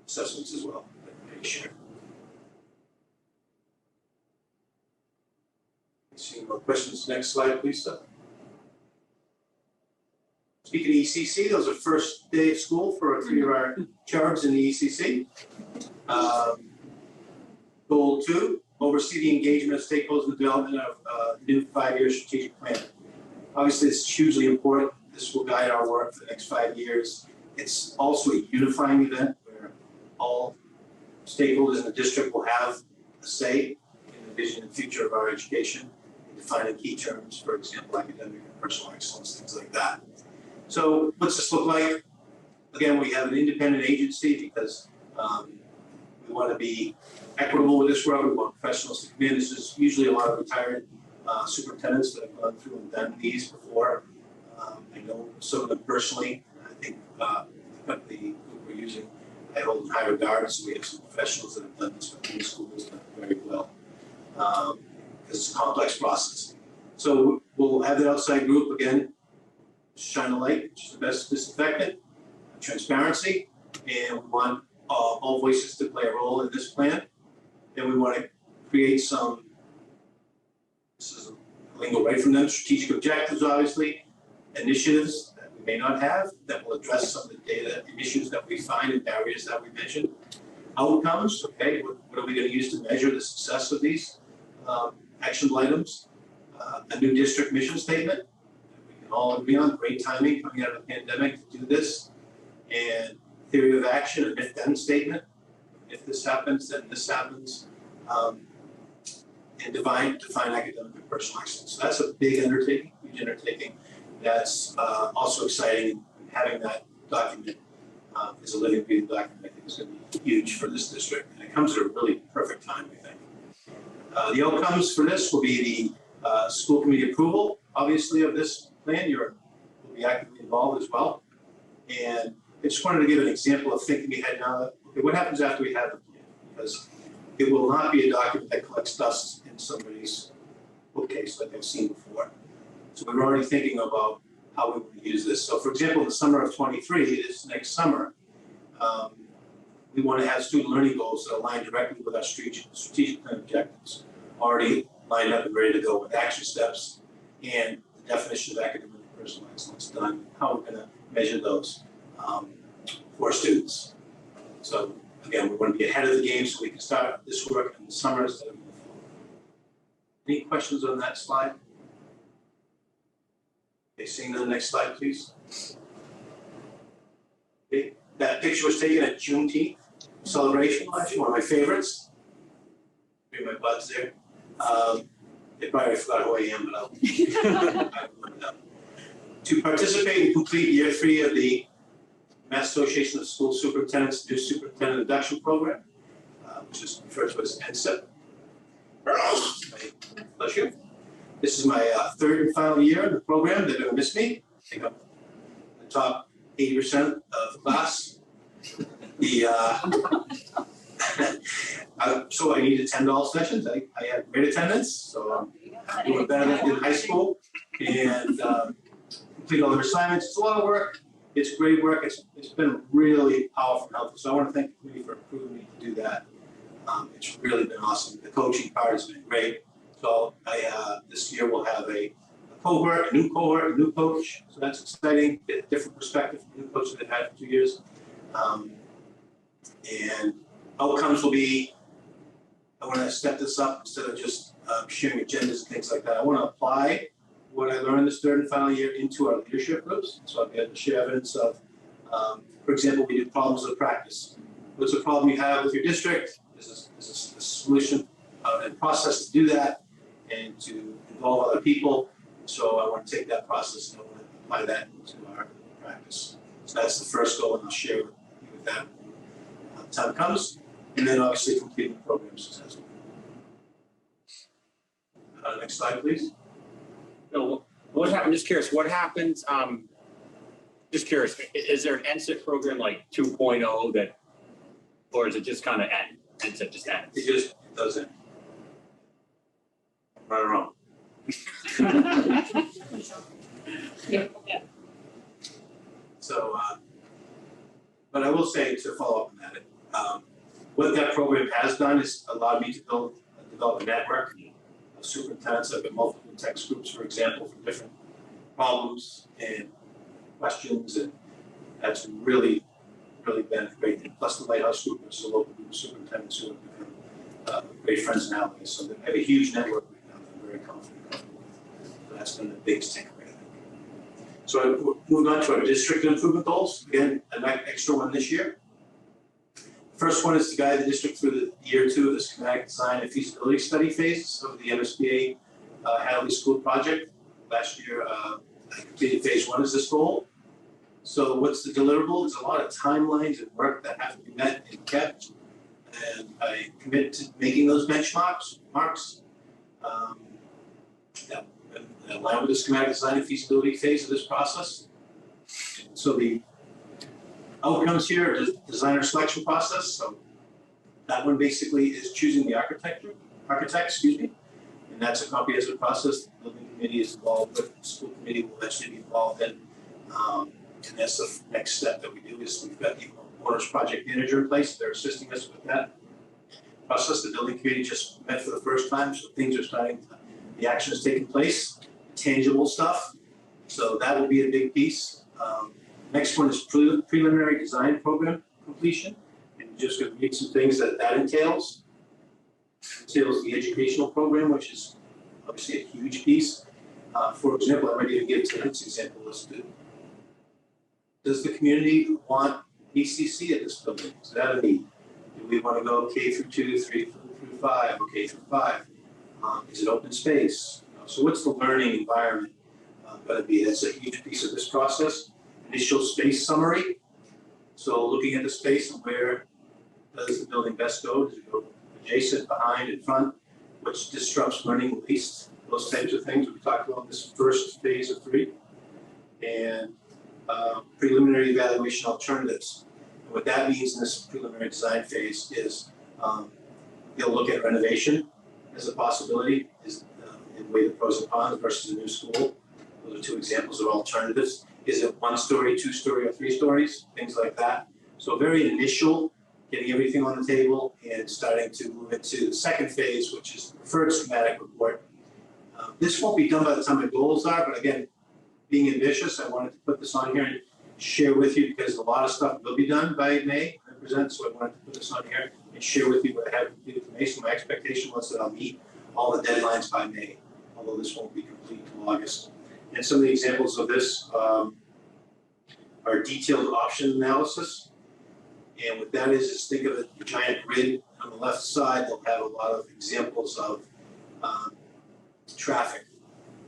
assessments as well. Sure. Seeing more questions. Next slide, please, Seth. Speaking of ECC, those are first day of school for 3 of our chargs in the ECC. Goal 2, oversee the engagement of stakeholders in the development of new 5-year strategic plan. Obviously, it's hugely important. This will guide our work for the next 5 years. It's also a unifying event where all stakeholders in the district will have a say in the vision and future of our education, defining key terms, for example, academic and personal excellence, things like that. So what's this look like? Again, we have an independent agency because we want to be equitable with this work. We want professionals to come in. This is usually a lot of retired superintendents that have gone through and done these before. I know some of them personally. I think the group we're using, I hold in high regard. So we have some professionals that have done this within schools done very well. Because it's a complex process. So we'll have the outside group again, shine a light, which is the best disinfectant, transparency, and we want all voices to play a role in this plan. And we want to create some, this is a lingo right from them, strategic objectives, obviously, initiatives that we may not have that will address some of the data and issues that we find and barriers that we mentioned. Outcomes, okay, what are we going to use to measure the success of these actionable items? A new district mission statement. We can all agree on, great timing coming out of the pandemic to do this. And theory of action, an if-then statement. If this happens, then this happens. And define academic and personal excellence. So that's a big undertaking, huge undertaking. That's also exciting. Having that document as a living, breathing document, I think is going to be huge for this district. And it comes at a really perfect time, we think. The outcomes for this will be the school committee approval, obviously, of this plan. You'll be actively involved as well. And I just wanted to give an example of thinking ahead now. Okay, what happens after we have the plan? Because it will not be a document that collects dust in somebody's bookcase like I've seen before. So we're already thinking about how we would use this. So for example, in the summer of 23, this next summer, we want to have student learning goals that align directly with our strategic plan objectives, already lined up and ready to go with action steps and the definition of academic and personal excellence done, how we're going to measure those for students. So again, we want to be ahead of the game so we can start this work in the summer instead of in the fall. Any questions on that slide? Okay, seeing the next slide, please. Okay, that picture was taken at Juneteenth celebration, actually one of my favorites. Maybe my buds there. They probably forgot who I am, but I'll to participate and complete year 3 of the Mass Association of School Superintendents New Superintendent Induction Program, which is referred to as NSIP. Bless you. This is my 3rd and final year in the program. They're going to miss me. I think I'm the top 80% of the class. So I need attend all sessions. I have great attendance, so I'm doing better than in high school, and complete all their assignments. It's a lot of work. It's great work. It's been really powerful and helpful. So I want to thank the committee for approving me to do that. It's really been awesome. The coaching part has been great. So this year we'll have a cohort, a new cohort, a new coach, so that's exciting, get a different perspective from the new coach that they've had for 2 years. And outcomes will be, I want to step this up instead of just sharing agendas and things like that. I want to apply what I learned this third and final year into our leadership groups. So I'll be able to share evidence of, for example, we do problems of practice. What's a problem you have with your district? There's a solution and process to do that and to involve other people. So I want to take that process and I want to apply that into our practice. So that's the first goal, and I'll share with that when the time comes. And then obviously completing the program successfully. Next slide, please. No, what happened? Just curious. What happens? Just curious. Is there an NSIT program like 2.0 that, or is it just kind of end? NSIT just ends. It just doesn't. Right or wrong. Yeah. So, but I will say to follow up on that, what that program has done is allowed me to develop a network of superintendents. I've got multiple text groups, for example, for different problems and questions, and that's really been a great thing. Plus the Lighthouse group, which is a local group of superintendents who have become great friends and allies. So they have a huge network right now that I'm very confident with. So that's been the biggest takeaway. So moving on to our district improvement goals. Again, an extra one this year. First one is to guide the district through the year 2 of the schematic design and feasibility study phase of the MSBA Hadley School project. Last year, I completed phase 1 as this goal. So what's the deliverable? There's a lot of timelines and work that have to be met and kept. And I commit to making those benchmarks that align with the schematic design and feasibility phase of this process. So the outcomes here are the designer selection process. So that one basically is choosing the architect, and that's a comprehensive process. The building committee is involved with, the school committee will actually be involved in. And that's the next step that we do is we've got the owner's project manager in place. They're assisting us with that process. The building committee just met for the first time, so things are starting to, the action is taking place, tangible stuff. So that will be a big piece. Next one is preliminary design program completion. And just going to read some things that entails. It entails the educational program, which is obviously a huge piece. For example, I might even give tonight's example listed. Does the community want ACC at this building? Is that a need? Do we want to go K through 2, 3 through 5, or K through 5? Is it open space? So what's the learning environment going to be? That's a huge piece of this process. Initial space summary. So looking at the space and where does the building best go? Does it go adjacent, behind, in front? Which disrupts learning least? Those types of things we talked about in this first phase of 3. And preliminary evaluation alternatives. And what that means in this preliminary design phase is they'll look at renovation as a possibility, and weigh the pros and cons versus a new school. Those are 2 examples of alternatives. Is it 1 story, 2 story, or 3 stories? Things like that. So very initial, getting everything on the table and starting to move into the second phase, which is the preferred schematic report. This won't be done by the time the goals are, but again, being ambitious, I wanted to put this on here and share with you because a lot of stuff will be done by May, I present, so I wanted to put this on here and share with you what I have completed for May. So my expectation was that I'll meet all the deadlines by May, although this won't be complete until August. And some of the examples of this are detailed option analysis. And what that is think of a giant grid. On the left side, they'll have a lot of examples of traffic,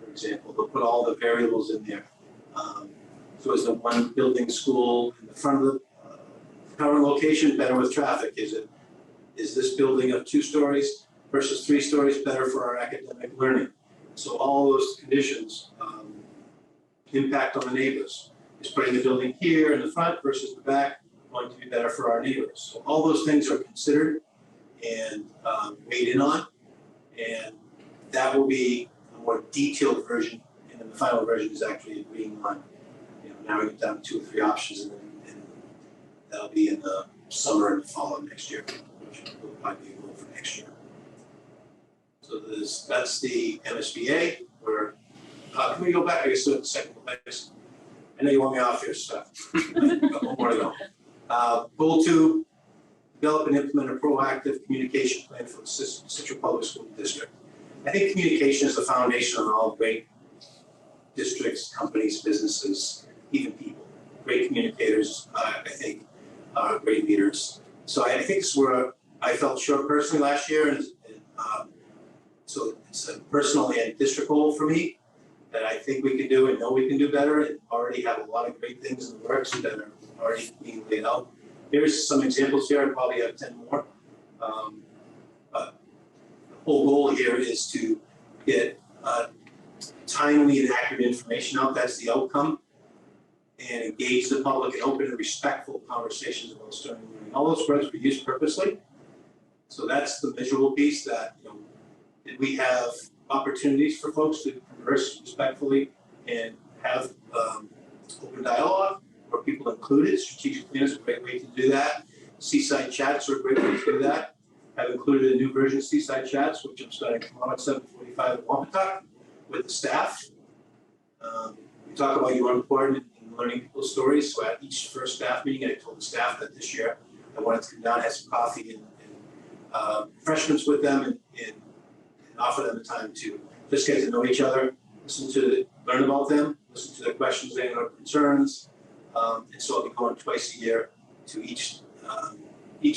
for example. They'll put all the variables in there. So is the one building school in the front of the current location better with traffic? Is this building of 2 stories versus 3 stories better for our academic learning? So all those conditions impact on the neighbors. Is putting the building here in the front versus the back going to be better for our neighbors? So all those things are considered and weighed in on, and that will be a more detailed version, and then the final version is actually agreeing on, narrowing it down to 2 or 3 options, and that'll be in the summer and the fall of next year, which will probably be a goal for next year. So that's the MSBA. We're Can we go back, I guess, to the second place? I know you want me off here, so. Couple more to go. Goal 2, develop and implement a proactive communication plan for the Scituate Public School District. I think communication is the foundation of all great districts, companies, businesses, even people. Great communicators, I think, are great leaders. So I think it's where I felt short personally last year, and so it's a personal and district goal for me that I think we can do and know we can do better, and already have a lot of great things in the works that are already being laid out. Here's some examples here. I probably have 10 more. But the whole goal here is to get timely and accurate information out. That's the outcome. And engage the public in open and respectful conversations about starting learning. All those words were used purposely. So that's the visual piece that, did we have opportunities for folks to converse respectfully and have open dialogue? Were people included? Strategic plans are a great way to do that. Seaside chats are a great way to do that. I've included a new version of Seaside chats, which I'm starting tomorrow at 7:45 in Wampatuck with the staff. We talk about you are important in learning people's stories. So at each first staff meeting, I told the staff that this year I wanted to come down, have some coffee and refreshments with them and offer them the time to just get to know each other, learn about them, listen to their questions and their concerns. And so I'll be going twice a year to each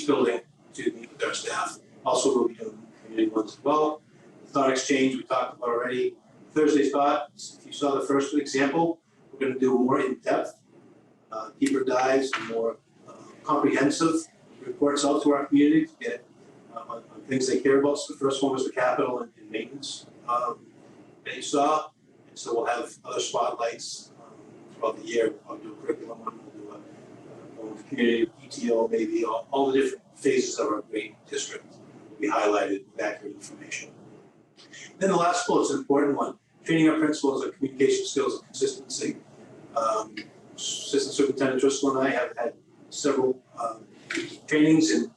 building to meet with our staff. Also, we'll be doing community ones as well. The thought exchange we talked about already. Thursday's thought, if you saw the first example, we're going to do more in-depth, deeper dives, and more comprehensive reports out to our community to get on things they care about. So the first one was the capital and maintenance that you saw. And so we'll have other spotlights throughout the year. I'll do a curriculum one, we'll do a community, PTO, maybe all the different phases of our great district will be highlighted with accurate information. Then the last bullet's an important one. Training our principals on communication skills and consistency. Assistant Superintendent Driscoll and I have had several trainings and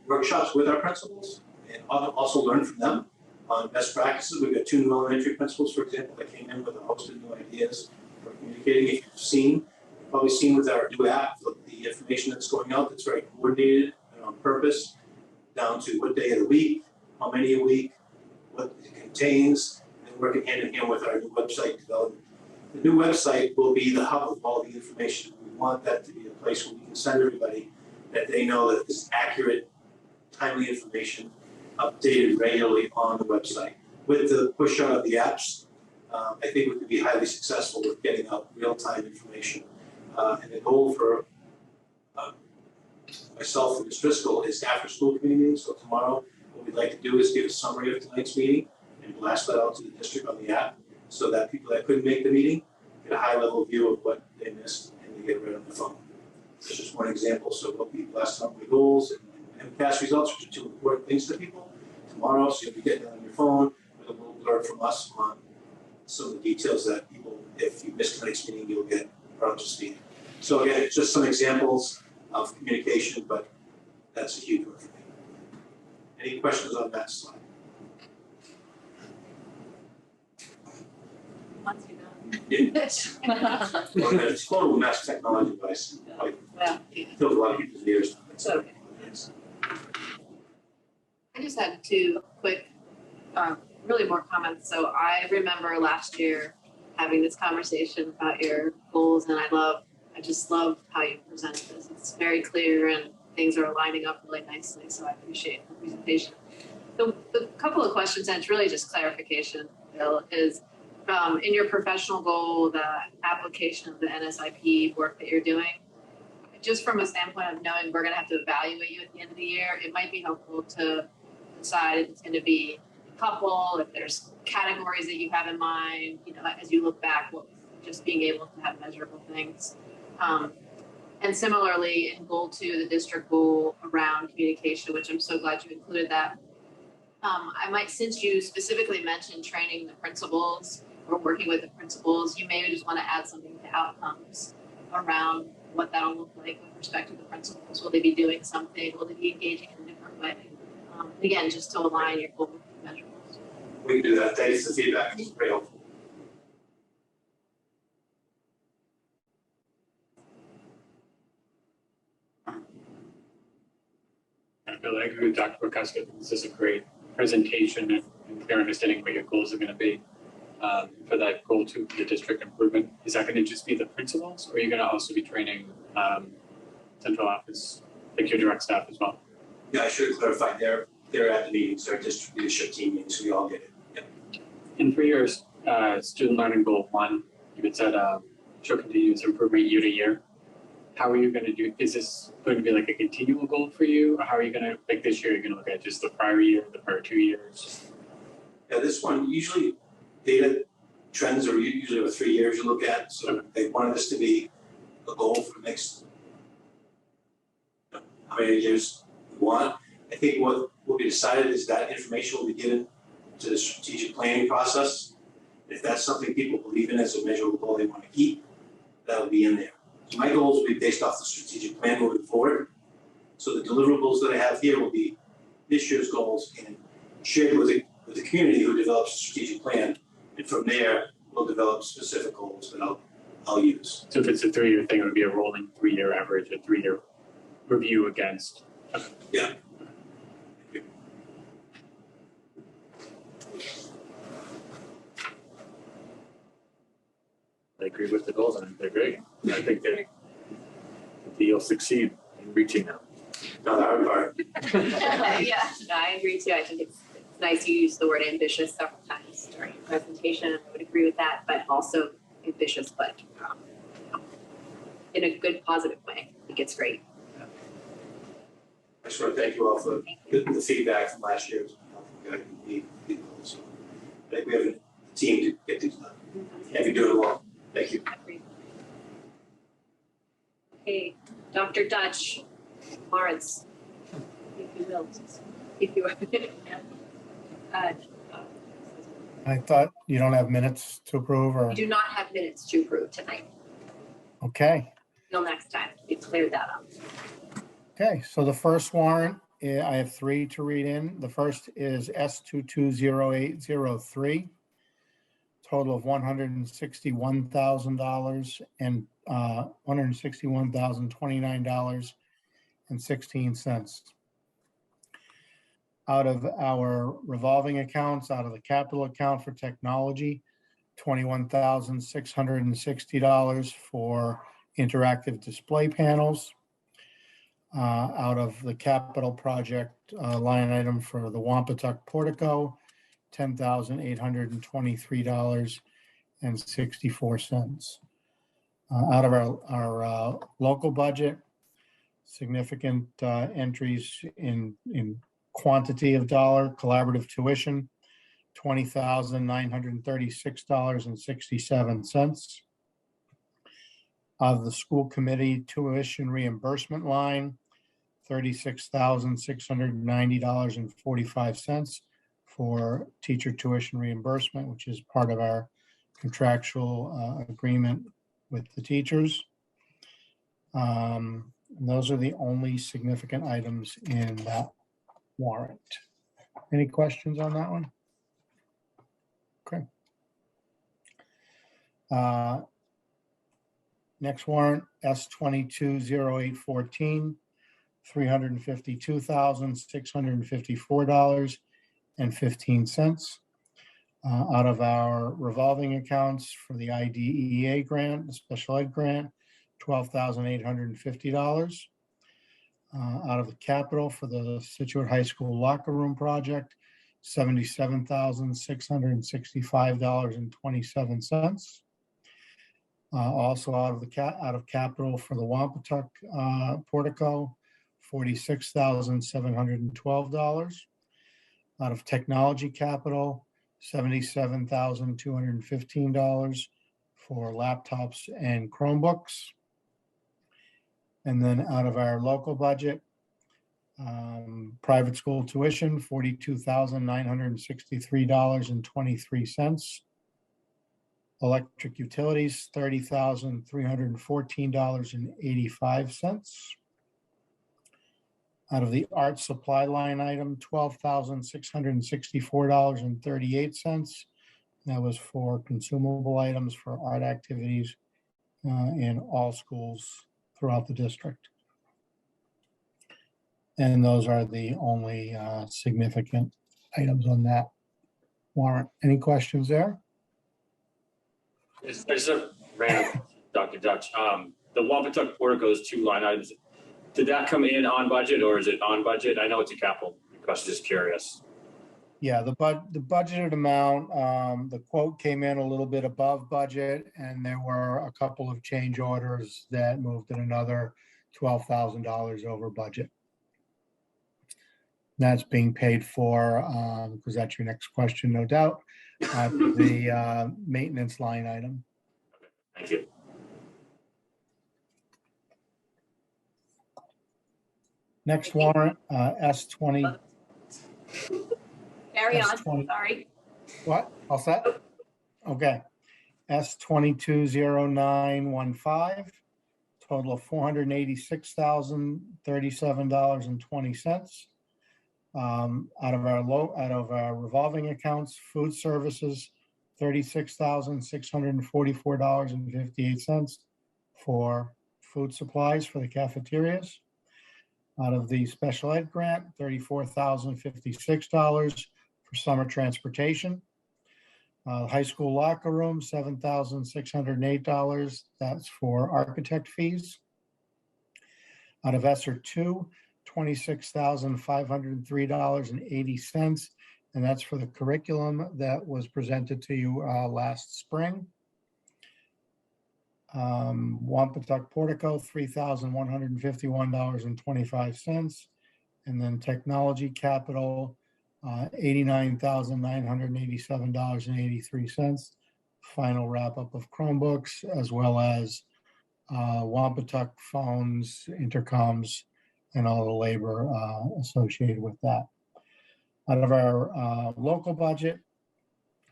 workshops with our principals and also learned from them on best practices. We've got 2 new elementary principals, for example, that came in with a host of new ideas for communicating. If you've probably seen with our new app, the information that's going out that's very coordinated and on purpose, down to what day of the week, how many a week, what it contains, and working hand in hand with our new website development. The new website will be the hub of all the information. We want that to be a place where we can send everybody that they know that this accurate, timely information updated regularly on the website. With the push out of the apps, I think we could be highly successful with getting out real-time information. And the goal for myself and Ms. Driscoll is after-school committee meetings. So tomorrow, what we'd like to do is give a summary of tonight's meeting and blast that out to the district on the app so that people that couldn't make the meeting get a high-level view of what they missed and they get rid of the phone. That's just one example. So we'll be blasting out the goals and Mcat results, which are 2 important things to people tomorrow. So you'll be getting on your phone with a little blurb from us on some of the details that people, if you missed tonight's meeting, you'll get brought up to speed. So again, it's just some examples of communication, but that's a huge one for me. Any questions on that slide? Once you're done. Yeah. It's total mass technology device. Like, fills a lot of people's ears. So, I just had 2 quick, really more comments. So I remember last year having this conversation about your goals, and I just love how you presented this. It's very clear and things are lining up really nicely, so I appreciate the presentation. The couple of questions, and it's really just clarification, Bill, is in your professional goal, the application of the NSIP work that you're doing, just from a standpoint of knowing we're going to have to evaluate you at the end of the year, it might be helpful to decide if it's going to be a couple, if there's categories that you have in mind, as you look back, just being able to have measurable things. And similarly, in goal 2, the district goal around communication, which I'm so glad you included that. I might, since you specifically mentioned training the principals or working with the principals, you maybe just want to add something to outcomes around what that'll look like with respect to the principals. Will they be doing something? Will they be engaging in a different way? Again, just to align your goal with the measurables. We can do that. Thanks for the feedback. It's very helpful. Bill, I agree with Dr. Burkowski. I think this is a great presentation and clear understanding what your goals are going to be for that goal to the district improvement. Is that going to just be the principals, or are you going to also be training central office, like your direct staff as well? Yeah, I should have clarified, they're at the meetings, our district leadership team meetings, so we all get it. Yeah. And for your student learning goal 1, you had said show continuous improvement year to year. How are you going to do? Is this going to be like a continual goal for you, or how are you going to, like this year, you're going to look at just the prior year, the prior 2 years? Yeah, this one, usually data trends are usually over 3 years you look at, so they wanted this to be a goal for the next, how many years we want. I think what will be decided is that information will be given to the strategic planning process. If that's something people believe in as a measurable goal they want to keep, that will be in there. So my goals will be based off the strategic plan moving forward. So the deliverables that I have here will be this year's goals and shared with the community who develops a strategic plan. And from there, we'll develop specific goals that I'll use. So if it's a 3-year thing, it would be a rolling 3-year average, a 3-year review against. Yeah. I agree with the goals, and they're great. I think that you'll succeed in reaching them. Not the hard part. Yeah, no, I agree too. I think it's nice you use the word ambitious several times during your presentation. I would agree with that, but also ambitious, but in a good, positive way. I think it's great. I just want to thank you all for the feedback from last year. So I think we have a team to get these done. Yeah, you do it well. Thank you. Okay, Dr. Dutch, Lawrence, if you will, if you I thought you don't have minutes to approve, or, we do not have minutes to approve tonight. okay. Till next time, we've cleared that up. Okay, so the first warrant, I have 3 to read in. The first is S220803, total of $161,000 and $161,029.16. Out of our revolving accounts, out of the capital account for technology, $21,660 for interactive display panels. Out of the capital project line item for the Wampatuck portico, $10,823.64. Out of our local budget, significant entries in quantity of dollar, collaborative tuition, $20,936.67. Out of the school committee tuition reimbursement line, $36,690.45 for teacher tuition reimbursement, which is part of our contractual agreement with the teachers. And those are the only significant items in that warrant. Any questions on that one? Okay. Next warrant, S220814, $352,654.15. Out of our revolving accounts for the IDEA grant, the special ed grant, $12,850. Out of the capital for the Scituate High School locker room project, $77,665.27. Also out of capital for the Wampatuck portico, $46,712. Out of technology capital, $77,215 for laptops and Chromebooks. And then out of our local budget, private school tuition, $42,963.23. Electric utilities, $30,314.85. Out of the art supply line item, $12,664.38. That was for consumable items for art activities in all schools throughout the district. And those are the only significant items on that warrant. Any questions there? It's a random, Dr. Dutch. The Wampatuck Portico's 2 line items, did that come in on budget or is it on budget? I know it's a capital question, just curious. Yeah, the budgeted amount, the quote came in a little bit above budget, and there were a couple of change orders that moved it another $12,000 over budget. That's being paid for, because that's your next question, no doubt, the maintenance line item. Thank you. Next warrant, S20. Carry on, S20. sorry. What? All set? Okay. S220915, total of $486,037.20. Out of our revolving accounts, food services, $36,644.58 for food supplies for the cafeterias. Out of the special ed grant, $34,056 for summer transportation. High school locker room, $7,608. That's for architect fees. Out of ESSER 2, $26,503.80. And that's for the curriculum that was presented to you last spring. Wampatuck Portico, $3,151.25. And then technology capital, $89,987.83. Final wrap up of Chromebooks, as well as Wampatuck phones, intercoms, and all the labor associated with that. Out of our local budget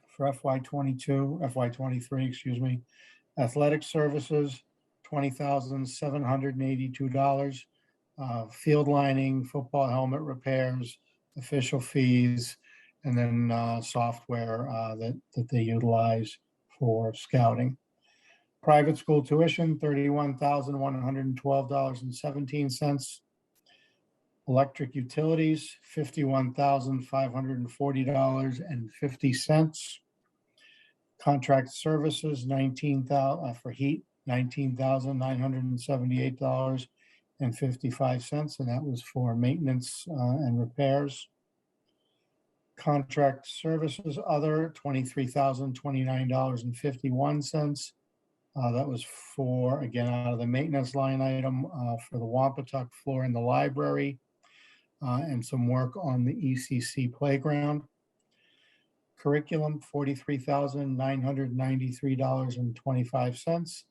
for FY23, excuse me, athletic services, $20,782. Field lining, football helmet repairs, official fees, and then software that they utilize for scouting. Private school tuition, $31,112.17. Electric utilities, $51,540.50. Contract services, $19,000 for heat, $19,978.55, and that was for maintenance and repairs. Contract services other, $23,029.51. That was for, again, out of the maintenance line item for the Wampatuck floor in the library and some work on the ECC playground. Curriculum, $43,993.25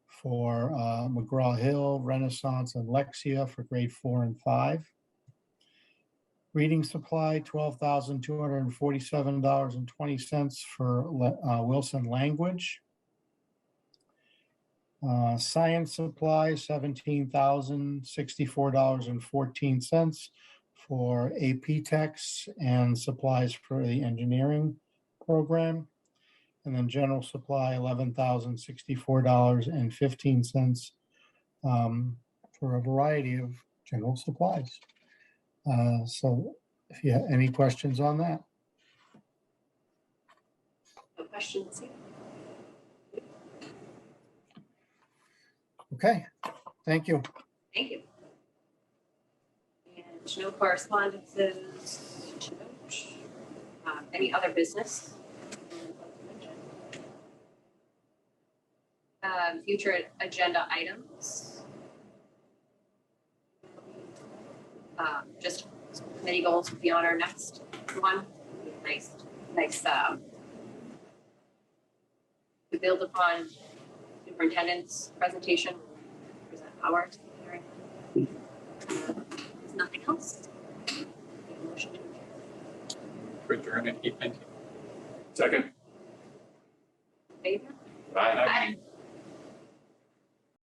for McGraw-Hill, Renaissance, and Lexia for grade 4 and 5. Reading supply, $12,247.20 for Wilson Language. Science supply, $17,064.14 for AP Techs and supplies for the engineering program. And then general supply, $11,064.15 for a variety of general supplies. So if you have any questions on that. No questions. Okay, thank you. Thank you. And no correspondences. Any other business? Future agenda items. Just committee goals would be on our next one. Nice. To build upon superintendent's presentation, present our hearing. There's nothing else. Motion to adjourn. Thank you. Second. Favor? Bye.